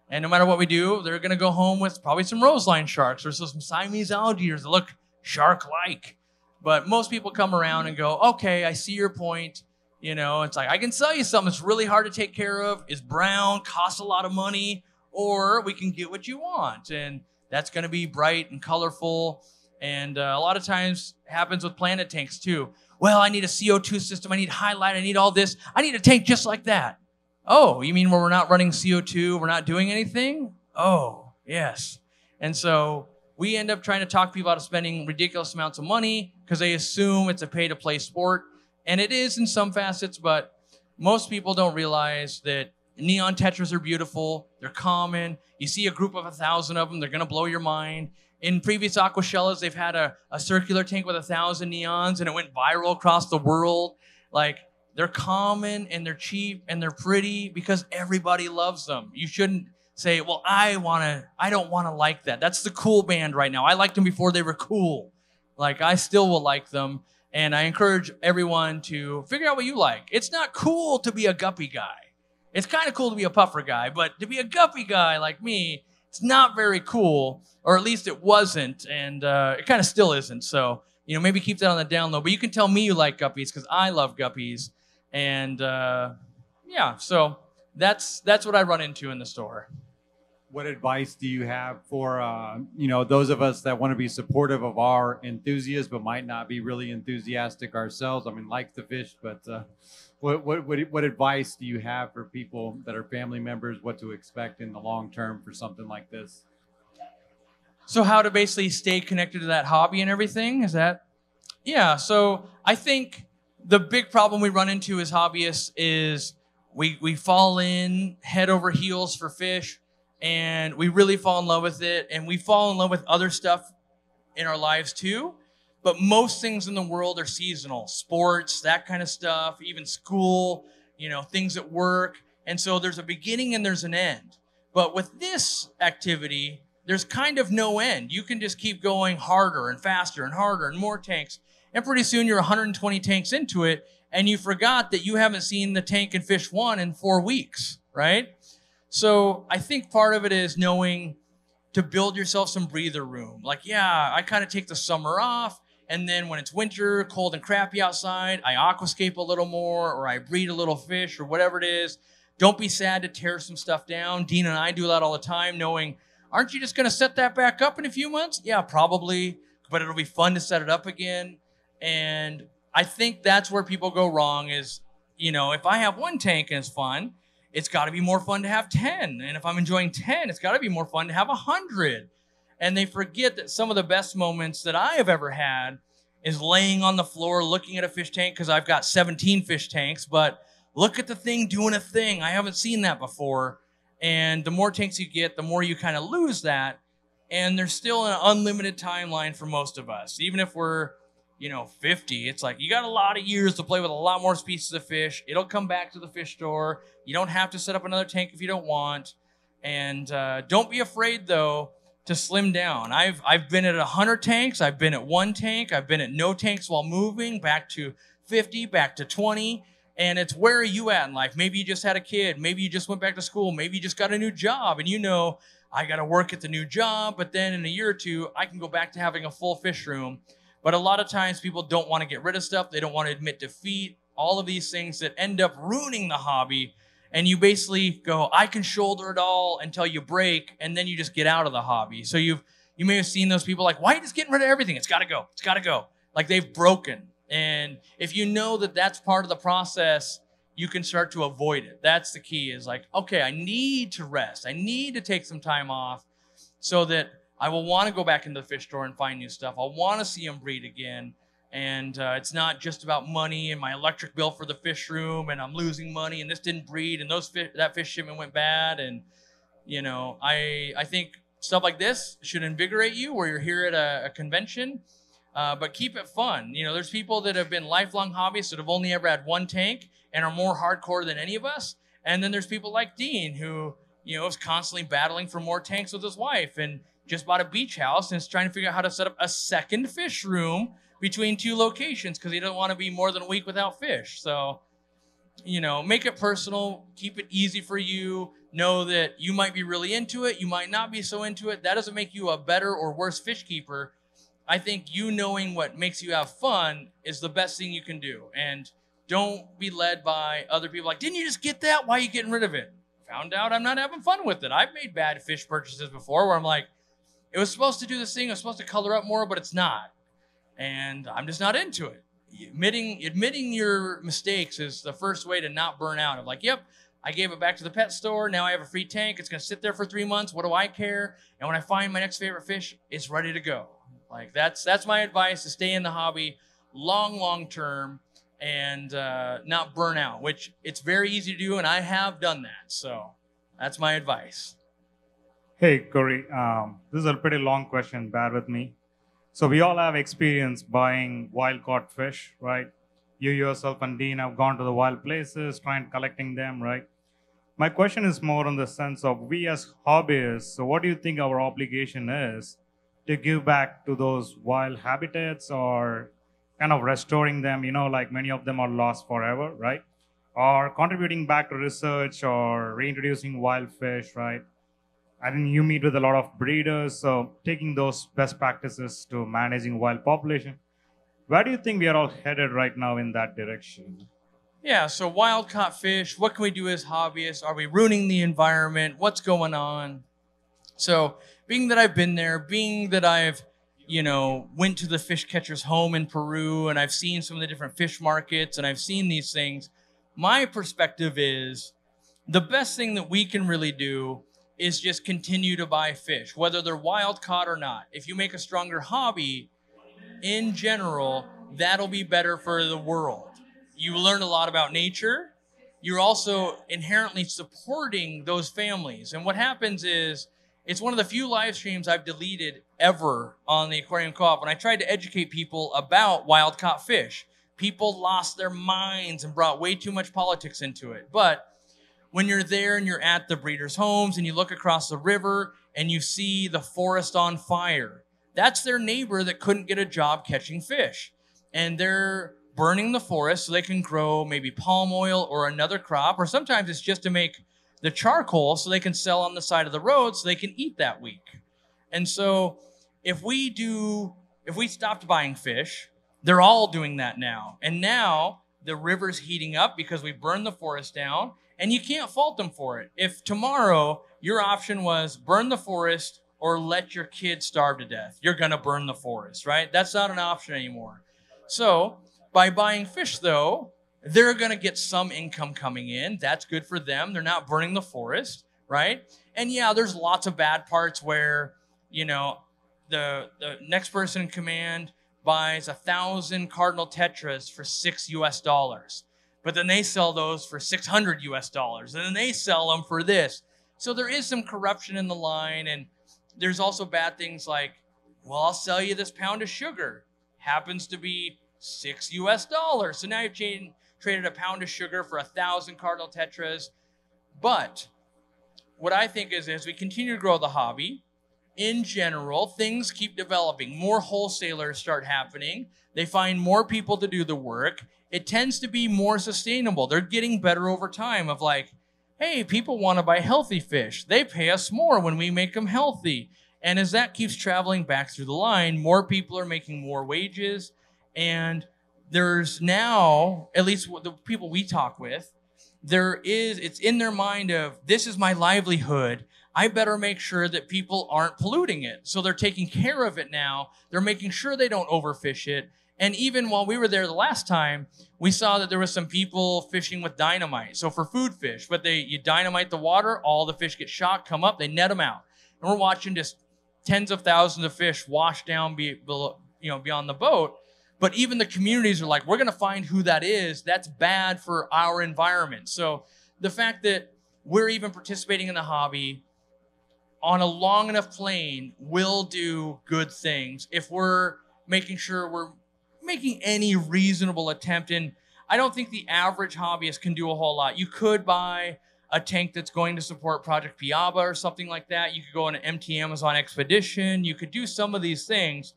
And no matter what we do, they're going to go home with probably some roseline sharks or some Siamese alligators that look shark-like. But most people come around and go, okay, I see your point. It's like, I can sell you something that's really hard to take care of, is brown, costs a lot of money, or we can get what you want. And that's going to be bright and colorful. And a lot of times happens with planet tanks too. Well, I need a CO2 system. I need highlight. I need all this. I need a tank just like that. Oh, you mean where we're not running CO2, we're not doing anything? Oh, yes. And so we end up trying to talk people out of spending ridiculous amounts of money because they assume it's a pay-to-play sport. And it is in some facets, but most people don't realize that neon tetras are beautiful. They're common. You see a group of 1,000 of them, they're going to blow your mind. In previous Aquashellas, they've had a circular tank with 1,000 neons, and it went viral across the world. Like, they're common, and they're cheap, and they're pretty because everybody loves them. You shouldn't say, well, I don't want to like that. That's the cool band right now. I liked them before they were cool. Like, I still will like them, and I encourage everyone to figure out what you like. It's not cool to be a guppy guy. It's kind of cool to be a puffer guy, but to be a guppy guy like me, it's not very cool, or at least it wasn't, and it kind of still isn't. So, maybe keep that on the down low. But you can tell me you like guppies because I love guppies, and yeah. So that's what I run into in the store. What advice do you have for those of us that want to be supportive of our enthusiasts but might not be really enthusiastic ourselves? I mean, like the fish, but what advice do you have for people that are family members? What to expect in the long term for something like this? So how to basically stay connected to that hobby and everything? Is that? Yeah. So I think the big problem we run into as hobbyists is we fall in head over heels for fish. And we really fall in love with it, and we fall in love with other stuff in our lives too. But most things in the world are seasonal. Sports, that kind of stuff, even school, things at work. And so there's a beginning and there's an end. But with this activity, there's kind of no end. You can just keep going harder and faster and harder and more tanks. And pretty soon you're 120 tanks into it, and you forgot that you haven't seen the tank in Fish 1 in 4 weeks, right? So I think part of it is knowing to build yourself some breather room. Like, yeah, I kind of take the summer off, and then when it's winter, cold and crappy outside, I aquascape a little more, or I breed a little fish, or whatever it is. Don't be sad to tear some stuff down. Dean and I do that all the time, knowing, aren't you just going to set that back up in a few months? Yeah, probably, but it'll be fun to set it up again. And I think that's where people go wrong is, if I have one tank and it's fun, it's got to be more fun to have 10. And if I'm enjoying 10, it's got to be more fun to have 100. And they forget that some of the best moments that I have ever had is laying on the floor looking at a fish tank because I've got 17 fish tanks. But look at the thing doing a thing. I haven't seen that before. And the more tanks you get, the more you kind of lose that. And there's still an unlimited timeline for most of us. Even if we're 50, it's like you got a lot of years to play with a lot more species of fish. It'll come back to the fish store. You don't have to set up another tank if you don't want. And don't be afraid, though, to slim down. I've been at 100 tanks. I've been at 1 tank. I've been at no tanks while moving, back to 50, back to 20. And it's where are you at in life? Maybe you just had a kid. Maybe you just went back to school. Maybe you just got a new job. And I got to work at the new job. But then in a year or two, I can go back to having a full fish room. But a lot of times people don't want to get rid of stuff. They don't want to admit defeat. All of these things that end up ruining the hobby. And you basically go, I can shoulder it all until you break. And then you just get out of the hobby. So you may have seen those people like, why are you just getting rid of everything? It's got to go. It's got to go. Like they've broken. And if you know that that's part of the process, you can start to avoid it. That's the key is like, okay, I need to rest. I need to take some time off so that I will want to go back into the fish store and find new stuff. I'll want to see them breed again. And it's not just about money and my electric bill for the fish room and I'm losing money and this didn't breed and that fish shipment went bad. And, I think stuff like this should invigorate you where you're here at a convention, but keep it fun. There's people that have been lifelong hobbyists that have only ever had 1 tank and are more hardcore than any of us. And then there's people like Dean who, is constantly battling for more tanks with his wife and just bought a beach house and is trying to figure out how to set up a second fish room between 2 locations because he doesn't want to be more than a week without fish. So, make it personal, keep it easy for you. Know that you might be really into it. You might not be so into it. That doesn't make you a better or worse fish keeper. I think knowing what makes you have fun is the best thing you can do. And don't be led by other people like, didn't you just get that? Why are you getting rid of it? Found out I'm not having fun with it. I've made bad fish purchases before where I'm like, it was supposed to do this thing. It was supposed to color up more, but it's not. And I'm just not into it. Admitting your mistakes is the first way to not burn out. Of like, yep, I gave it back to the pet store. Now I have a free tank. It's going to sit there for 3 months. What do I care? And when I find my next favorite fish, it's ready to go. Like that's my advice, to stay in the hobby long term and not burn out, which it's very easy to do. And I have done that. So that's my advice. Hey, Cory. This is a pretty long question. Bear with me. So we all have experience buying wild-caught fish, right? You yourself and Dean have gone to the wild places, collecting them, right? My question is more in the sense of we as hobbyists, so what do you think our obligation is to give back to those wild habitats, or kind of restoring them, like many of them are lost forever, right? Or contributing back to research or reintroducing wild fish, right? I think you meet with a lot of breeders, so taking those best practices to managing wild population. Where do you think we are all headed right now in that direction? Yeah, so wild-caught fish, what can we do as hobbyists? Are we ruining the environment? What's going on? So being that I've been there, being that I've, went to the fish catcher's home in Peru, and I've seen some of the different fish markets, and I've seen these things, my perspective is the best thing that we can really do is just continue to buy fish, whether they're wild-caught or not. If you make a stronger hobby, in general, that'll be better for the world. You learn a lot about nature. You're also inherently supporting those families. And what happens is, it's one of the few live streams I've deleted ever on the Aquarium Co-op. When I tried to educate people about wild-caught fish, people lost their minds and brought way too much politics into it. But when you're there and you're at the breeders' homes and you look across the river and you see the forest on fire, that's their neighbor that couldn't get a job catching fish. And they're burning the forest so they can grow maybe palm oil or another crop, or sometimes it's just to make the charcoal so they can sell on the side of the road so they can eat that week. And so if we stopped buying fish, they're all doing that now. And now the river's heating up because we burned the forest down, and you can't fault them for it. If tomorrow your option was burn the forest or let your kids starve to death, you're going to burn the forest, right? That's not an option anymore. So by buying fish, though, they're going to get some income coming in. That's good for them. They're not burning the forest, right? And yeah, there's lots of bad parts where, the next person in command buys 1,000 cardinal tetras for $6 US. But then they sell those for $600 US. And then they sell them for this. So there is some corruption in the line. And there's also bad things like, well, I'll sell you this pound of sugar. Happens to be $6 US. So now you've traded a pound of sugar for 1,000 cardinal tetras. But what I think is, as we continue to grow the hobby, in general, things keep developing. More wholesalers start happening. They find more people to do the work. It tends to be more sustainable. They're getting better over time of like, hey, people want to buy healthy fish. They pay us more when we make them healthy. And as that keeps traveling back through the line, more people are making more wages. And there's now, at least the people we talk with, it's in their mind of, this is my livelihood. I better make sure that people aren't polluting it. So they're taking care of it now. They're making sure they don't overfish it. And even while we were there the last time, we saw that there was some people fishing with dynamite. So for food fish, but you dynamite the water, all the fish get shot, come up, they net them out. And we're watching just tens of thousands of fish wash down beyond the boat. But even the communities are like, we're going to find who that is. That's bad for our environment. So the fact that we're even participating in the hobby on a long enough plane will do good things if we're making sure we're making any reasonable attempt. And I don't think the average hobbyist can do a whole lot. You could buy a tank that's going to support Project Piaba or something like that. You could go on an MT Amazon expedition. You could do some of these things,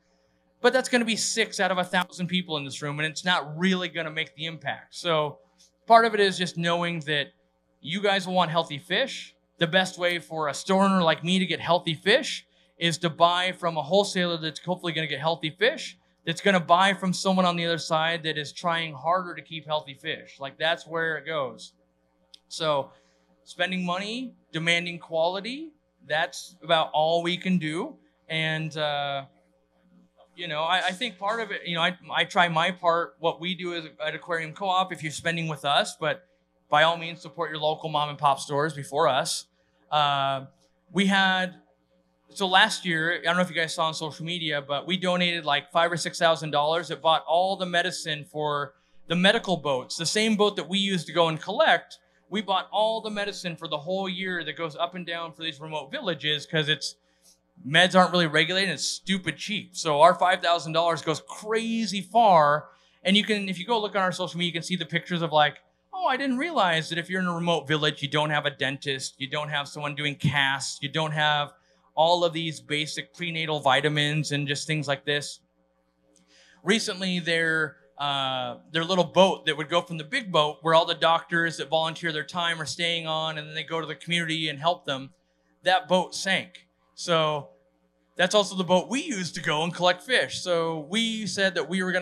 but that's going to be 6 out of 1,000 people in this room, and it's not really going to make the impact. So part of it is just knowing that you guys will want healthy fish. The best way for a store owner like me to get healthy fish is to buy from a wholesaler that's hopefully going to get healthy fish, that's going to buy from someone on the other side that is trying harder to keep healthy fish. Like, that's where it goes. So spending money, demanding quality, that's about all we can do. And, I think part of it, I try my part, what we do at Aquarium Co-op, if you're spending with us, but by all means, support your local mom and pop stores before us. So last year, I don't know if you guys saw on social media, but we donated like $5,000 or $6,000. It bought all the medicine for the medical boats, the same boat that we use to go and collect. We bought all the medicine for the whole year that goes up and down for these remote villages because meds aren't really regulated and it's stupid cheap. So our $5,000 goes crazy far. And if you go look on our social media, you can see the pictures of like, oh, I didn't realize that if you're in a remote village, you don't have a dentist, you don't have someone doing casts, you don't have all of these basic prenatal vitamins and just things like this. Recently, their little boat that would go from the big boat where all the doctors that volunteer their time are staying on and then they go to the community and help them, that boat sank. So that's also the boat we used to go and collect fish. So we said that we were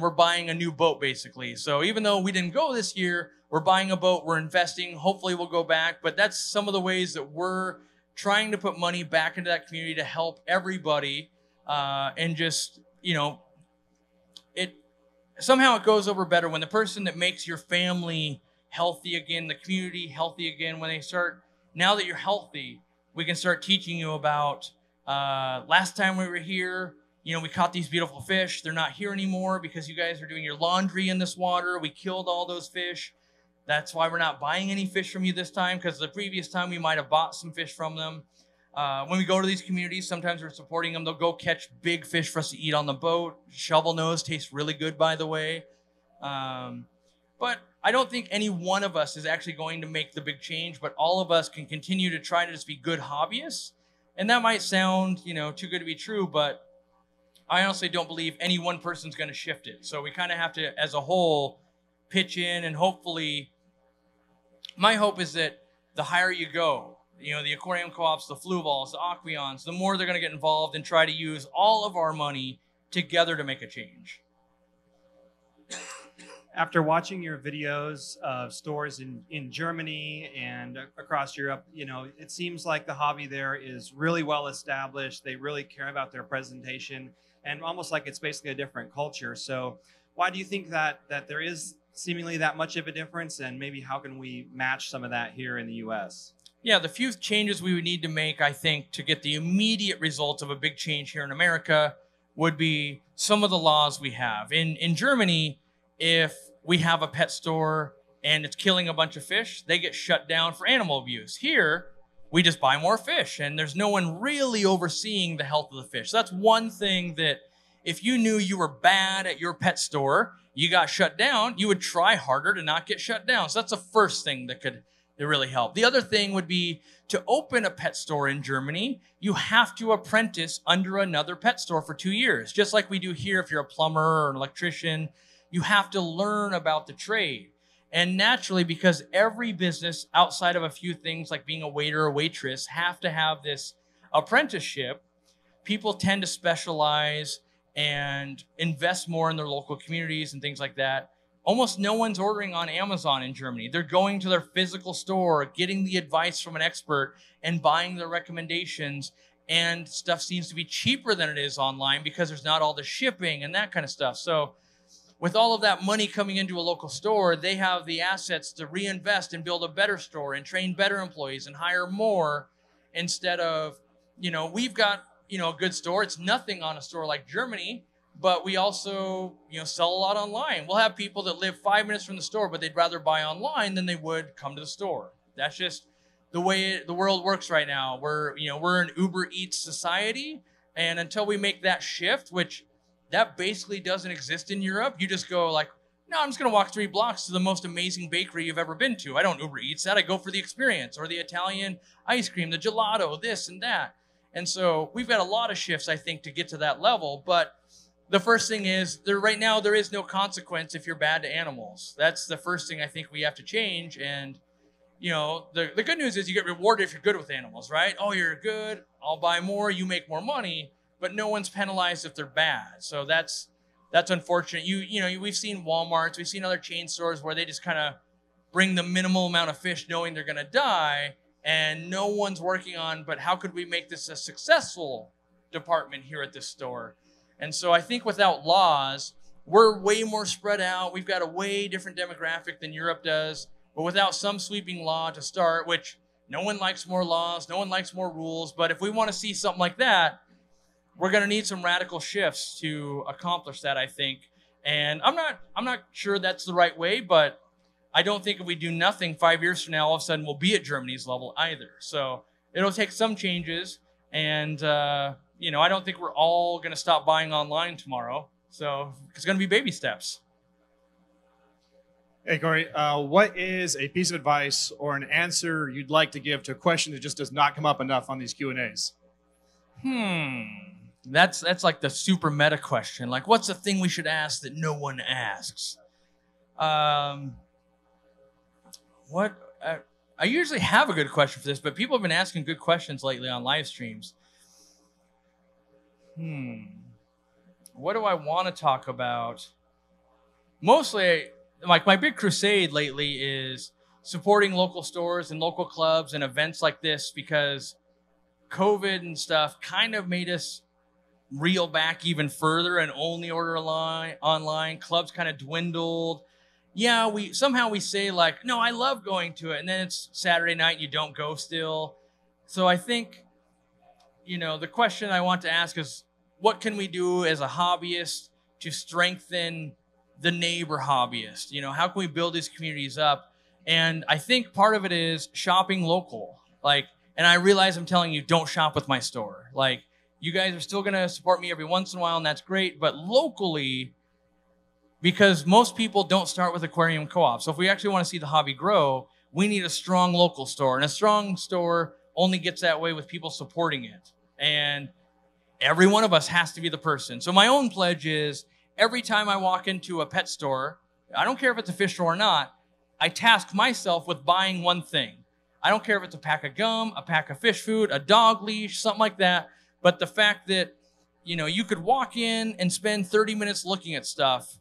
we're buying a new boat basically. So even though we didn't go this year, we're buying a boat, we're investing, hopefully we'll go back. But that's some of the ways that we're trying to put money back into that community to help everybody. And just, somehow it goes over better when the person that makes your family healthy again, the community healthy again, now that you're healthy, we can start teaching you about, last time we were here, we caught these beautiful fish. They're not here anymore because you guys are doing your laundry in this water. We killed all those fish. That's why we're not buying any fish from you this time, because the previous time we might have bought some fish from them. When we go to these communities, sometimes we're supporting them. They'll go catch big fish for us to eat on the boat. Shovel nose tastes really good, by the way. But I don't think any one of us is actually going to make the big change, but all of us can continue to try to just be good hobbyists. And that might sound, too good to be true, but I honestly don't believe any one person's going to shift it. So we kind of have to, as a whole, pitch in, and hopefully, my hope is that the higher you go, the Aquarium Co-ops, the Fluvalls, the Aquions, the more they're going to get involved and try to use all of our money together to make a change. After watching your videos of stores in Germany and across Europe, it seems like the hobby there is really well established. They really care about their presentation, and almost like it's basically a different culture. So why do you think that there is seemingly that much of a difference, and maybe how can we match some of that here in the US? Yeah, the few changes we would need to make, I think, to get the immediate results of a big change here in America would be some of the laws we have. In Germany, if we have a pet store and it's killing a bunch of fish, they get shut down for animal abuse. Here, we just buy more fish, and there's no one really overseeing the health of the fish. So that's one thing that if you knew you were bad at your pet store, you got shut down, you would try harder to not get shut down. So that's the first thing that could really help. The other thing would be to open a pet store in Germany, you have to apprentice under another pet store for 2 years. Just like we do here if you're a plumber or an electrician, you have to learn about the trade. And naturally, because every business outside of a few things like being a waiter or waitress have to have this apprenticeship, people tend to specialize and invest more in their local communities and things like that. Almost no one's ordering on Amazon in Germany. They're going to their physical store, getting the advice from an expert and buying their recommendations. And stuff seems to be cheaper than it is online because there's not all the shipping and that kind of stuff. So with all of that money coming into a local store, they have the assets to reinvest and build a better store and train better employees and hire more, instead of, we've got, a good store. It's nothing on a store like Germany, but we also, sell a lot online. We'll have people that live 5 minutes from the store, but they'd rather buy online than they would come to the store. That's just the way the world works right now. We're an Uber Eats society, and until we make that shift, which that basically doesn't exist in Europe, you just go like, no, I'm just going to walk 3 blocks to the most amazing bakery you've ever been to. I don't Uber Eats that. I go for the experience, or the Italian ice cream, the gelato, this and that. And so we've got a lot of shifts, I think, to get to that level. But the first thing is, right now there is no consequence if you're bad to animals. That's the first thing I think we have to change. And, the good news is you get rewarded if you're good with animals, right? Oh, you're good. I'll buy more. You make more money. But no one's penalized if they're bad. So that's unfortunate. We've seen Walmarts, we've seen other chain stores where they just kind of bring the minimal amount of fish knowing they're going to die, and no one's working on, but how could we make this a successful department here at this store? And so I think without laws, we're way more spread out. We've got a way different demographic than Europe does. but without some sweeping law to start, which no one likes more laws, no one likes more rules, but if we want to see something like that, we're going to need some radical shifts to accomplish that, I think. And I'm not sure that's the right way, but I don't think if we do nothing 5 years from now, all of a sudden we'll be at Germany's level either. So it'll take some changes. And, you know, I don't think we're all going to stop buying online tomorrow. So it's going to be baby steps. Hey, Cory, what is a piece of advice or an answer you'd like to give to a question that just does not come up enough on these Q&As? That's like the super meta question. Like, what's the thing we should ask that no one asks? I usually have a good question for this, but people have been asking good questions lately on live streams. What do I want to talk about? Mostly, like my big crusade lately is supporting local stores and local clubs and events like this, because COVID and stuff kind of made us reel back even further and only order online. Clubs kind of dwindled. Yeah, we say like, no, I love going to it, and then it's Saturday night and you don't go still. So I think, you know, the question I want to ask is, what can we do as a hobbyist to strengthen the neighbor hobbyist? You know, how can we build these communities up? And I think part of it is shopping local. Like, and I realize I'm telling you, don't shop with my store. Like, you guys are still going to support me every once in a while, and that's great. But locally, because most people don't start with Aquarium Co-op. So if we actually want to see the hobby grow, we need a strong local store. And a strong store only gets that way with people supporting it. And every one of us has to be the person. So my own pledge is, every time I walk into a pet store, I don't care if it's a fish store or not, I task myself with buying one thing. I don't care if it's a pack of gum, a pack of fish food, a dog leash, something like that. But the fact that, you know, you could walk in and spend 30 minutes looking at stuff.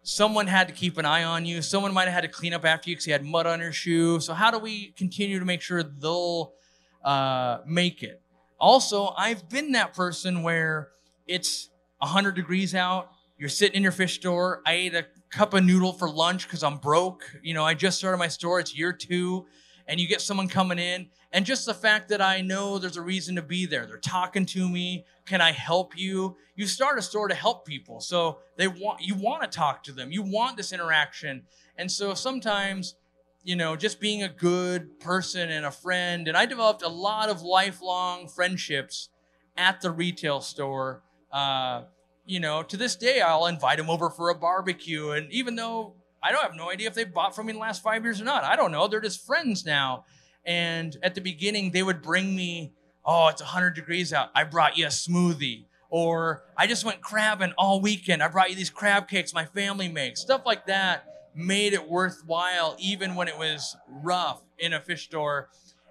Someone had to keep an eye on you. Someone might have had to clean up after you because you had mud on your shoe. So how do we continue to make sure they'll make it? Also, I've been that person where it's 100 degrees out. You're sitting in your fish store. I ate a cup of noodle for lunch because I'm broke. You know, I just started my store. It's year 2. And you get someone coming in. And just the fact that I know there's a reason to be there. They're talking to me. Can I help you? You start a store to help people. So you want to talk to them. You want this interaction. And so sometimes, you know, just being a good person and a friend. And I developed a lot of lifelong friendships at the retail store. You know, to this day, I'll invite them over for a barbecue. And even though I don't have no idea if they bought from me in the last 5 years or not, I don't know. They're just friends now. And at the beginning, they would bring me, oh, it's 100 degrees out. I brought you a smoothie. Or I just went crabbing all weekend. I brought you these crab cakes my family makes. Stuff like that made it worthwhile even when it was rough in a fish store.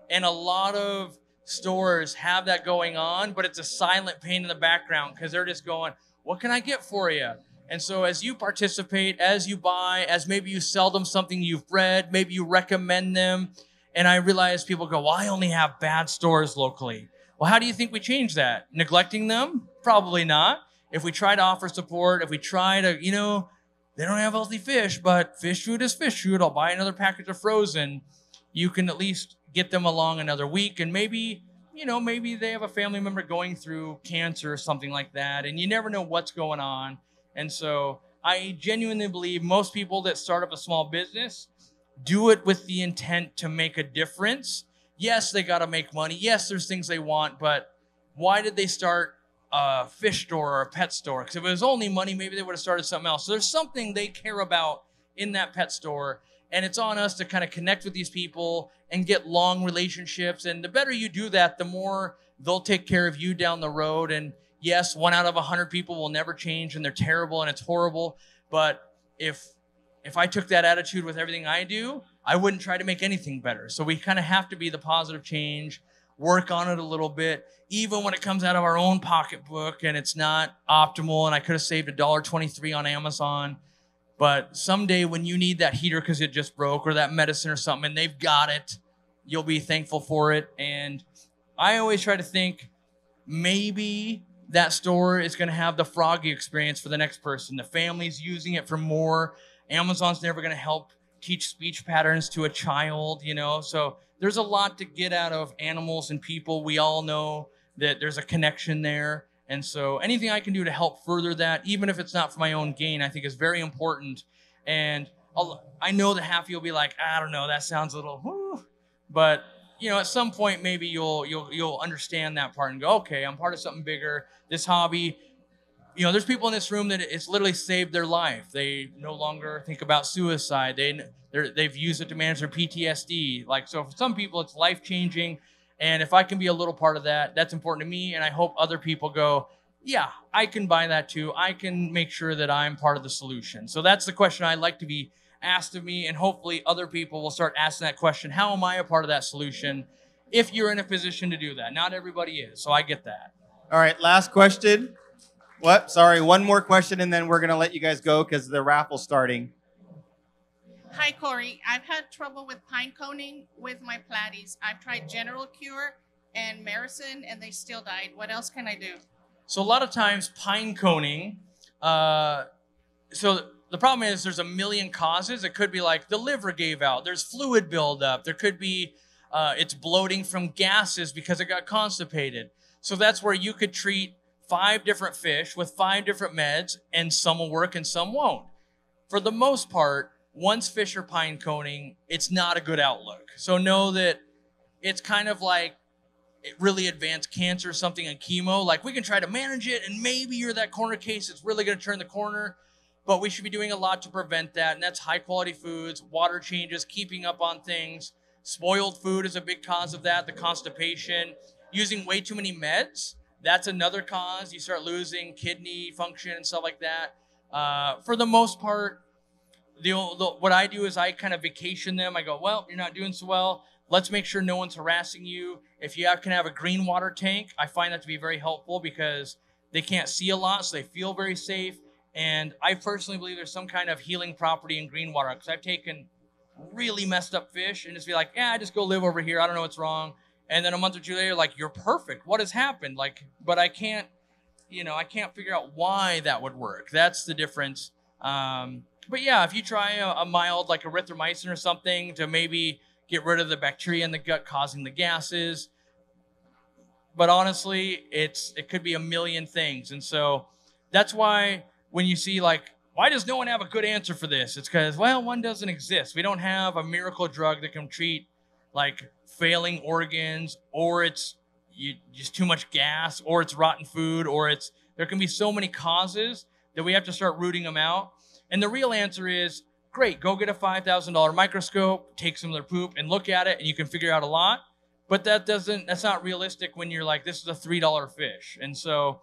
And a lot of stores have that going on, but it's a silent pain in the background because they're just going, what can I get for you? And so as you participate, as you buy, as maybe you sell them something you've bred, maybe you recommend them. And I realize people go, well, I only have bad stores locally. Well, how do you think we change that? Neglecting them? Probably not. If we try to offer support, if we try to, you know, they don't have healthy fish, but fish food is fish food. I'll buy another package of frozen. You can at least get them along another week. And maybe, you know, maybe they have a family member going through cancer or something like that. And you never know what's going on. And so I genuinely believe most people that start up a small business do it with the intent to make a difference. Yes, they got to make money. Yes, there's things they want, but why did they start a fish store or a pet store? Because if it was only money, maybe they would have started something else. So there's something they care about in that pet store, and it's on us to kind of connect with these people and get long relationships. And the better you do that, the more they'll take care of you down the road. And yes, 1 out of 100 people will never change, and they're terrible and it's horrible. But if I took that attitude with everything I do, I wouldn't try to make anything better. So we kind of have to be the positive change, work on it a little bit, even when it comes out of our own pocketbook and it's not optimal. And I could have saved $1.23 on Amazon. But someday when you need that heater because it just broke, or that medicine or something, and they've got it, you'll be thankful for it. And I always try to think, maybe that store is going to have the Froggy experience for the next person. The family's using it for more. Amazon's never going to help teach speech patterns to a child, you know? So there's a lot to get out of animals and people. We all know that there's a connection there. And so anything I can do to help further that, even if it's not for my own gain, I think is very important. And I know that half of you'll be like, I don't know, that sounds a little, whew. But you know, at some point, maybe you'll understand that part and go, okay, I'm part of something bigger. This hobby, you know, there's people in this room that it's literally saved their life. They no longer think about suicide. They've used it to manage their PTSD. Like, so for some people, it's life-changing. And if I can be a little part of that, that's important to me. And I hope other people go, yeah, I can buy that too. I can make sure that I'm part of the solution. So that's the question I'd like to be asked of me. And hopefully other people will start asking that question. How am I a part of that solution? If you're in a position to do that. Not everybody is. So I get that. All right, last question. What? Sorry, one more question, and then we're going to let you guys go because the raffle's starting. Hi, Cory. I've had trouble with pine coning with my platies. I've tried General Cure and Maricin, and they still died. What else can I do? So a lot of times pine coning, so the problem is there's a million causes. It could be like the liver gave out. There's fluid buildup. There could be it's bloating from gases because it got constipated. So that's where you could treat 5 different fish with 5 different meds, and some will work and some won't. For the most part, once fish are pine coning, it's not a good outlook. So know that it's kind of like really advanced cancer or something in chemo. Like, we can try to manage it, and maybe you're that corner case that's really going to turn the corner, but we should be doing a lot to prevent that, and that's high-quality foods, water changes, keeping up on things. Spoiled food is a big cause of that, the constipation. Using way too many meds, that's another cause. You start losing kidney function and stuff like that. For the most part, what I do is I kind of vacation them. I go, well, you're not doing so well. Let's make sure no one's harassing you. If you can have a green water tank, I find that to be very helpful because they can't see a lot, so they feel very safe. And I personally believe there's some kind of healing property in green water because I've taken really messed up fish and just be like, yeah, I just go live over here. I don't know what's wrong. And then a month or two later, like, you're perfect. What has happened? Like, but I can't figure out why that would work. That's the difference. But yeah, if you try a mild like erythromycin or something to maybe get rid of the bacteria in the gut causing the gases. But honestly, it could be a million things. And so that's why when you see like, why does no one have a good answer for this? It's because, well, one doesn't exist. We don't have a miracle drug that can treat like failing organs, or it's just too much gas, or it's rotten food, or there can be so many causes that we have to start rooting them out. And the real answer is, great, go get a $5,000 microscope, take some of their poop and look at it, and you can figure out a lot. But that's not realistic when you're like, this is a $3 fish. And so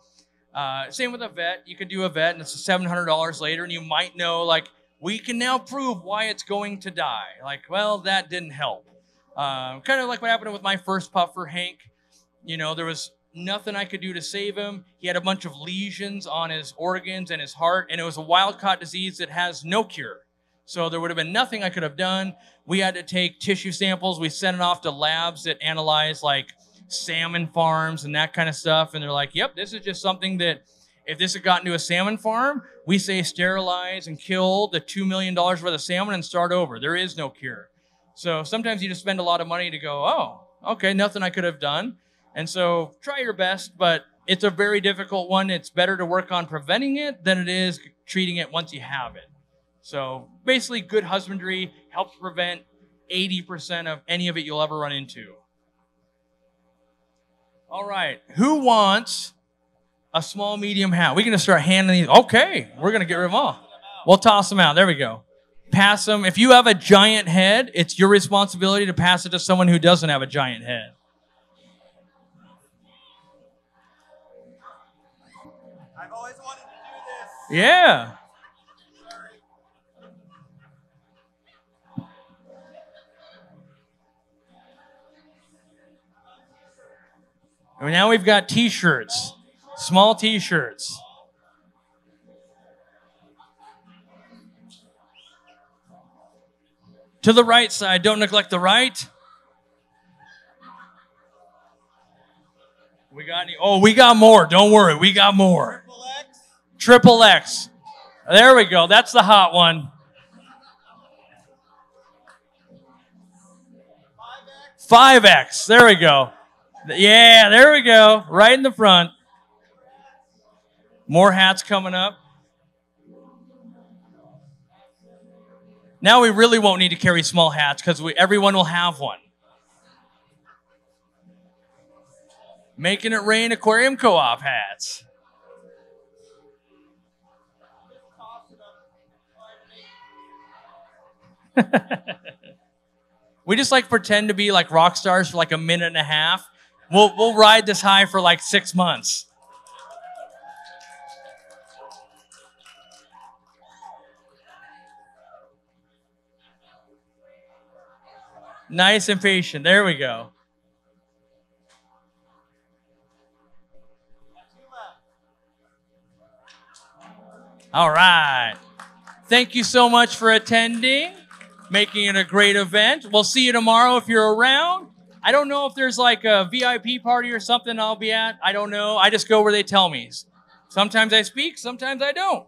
same with a vet. You could do a vet and it's $700 later, and you might know, like, we can now prove why it's going to die. Like, well, that didn't help. Kind of like what happened with my first puffer, Hank. You know, there was nothing I could do to save him. He had a bunch of lesions on his organs and his heart, and it was a wild-caught disease that has no cure. So there would have been nothing I could have done. We had to take tissue samples. We sent it off to labs that analyze, like, salmon farms and that kind of stuff, and they're like, yep, this is just something that if this had gotten to a salmon farm, we say sterilize and kill the $2 million worth of salmon and start over. There is no cure. So sometimes you just spend a lot of money to go, oh, okay, nothing I could have done. And so try your best, but it's a very difficult one. It's better to work on preventing it than it is treating it once you have it. So basically, good husbandry helps prevent 80% of any of it you'll ever run into. All right, who wants a small, medium hat? We're going to start handing these. Okay, we're going to get rid of them all. We'll toss them out. There we go. Pass them. If you have a giant head, it's your responsibility to pass it to someone who doesn't have a giant head. I've always wanted to do this. Yeah. And now we've got t-shirts, small t-shirts. To the right side, don't neglect the right. We got any? Oh, we got more. Don't worry, we got more. Triple X. There we go. That's the hot one. 5X. There we go. Yeah, there we go. Right in the front. More hats coming up. Now we really won't need to carry small hats because everyone will have one. Making it rain Aquarium Co-op hats. We just like pretend to be like rock stars for like a minute and a half. We'll ride this high for like 6 months. Nice and patient. There we go. All right. Thank you so much for attending, making it a great event. We'll see you tomorrow if you're around. I don't know if there's like a VIP party or something I'll be at. I don't know. I just go where they tell me. Sometimes I speak, sometimes I don't.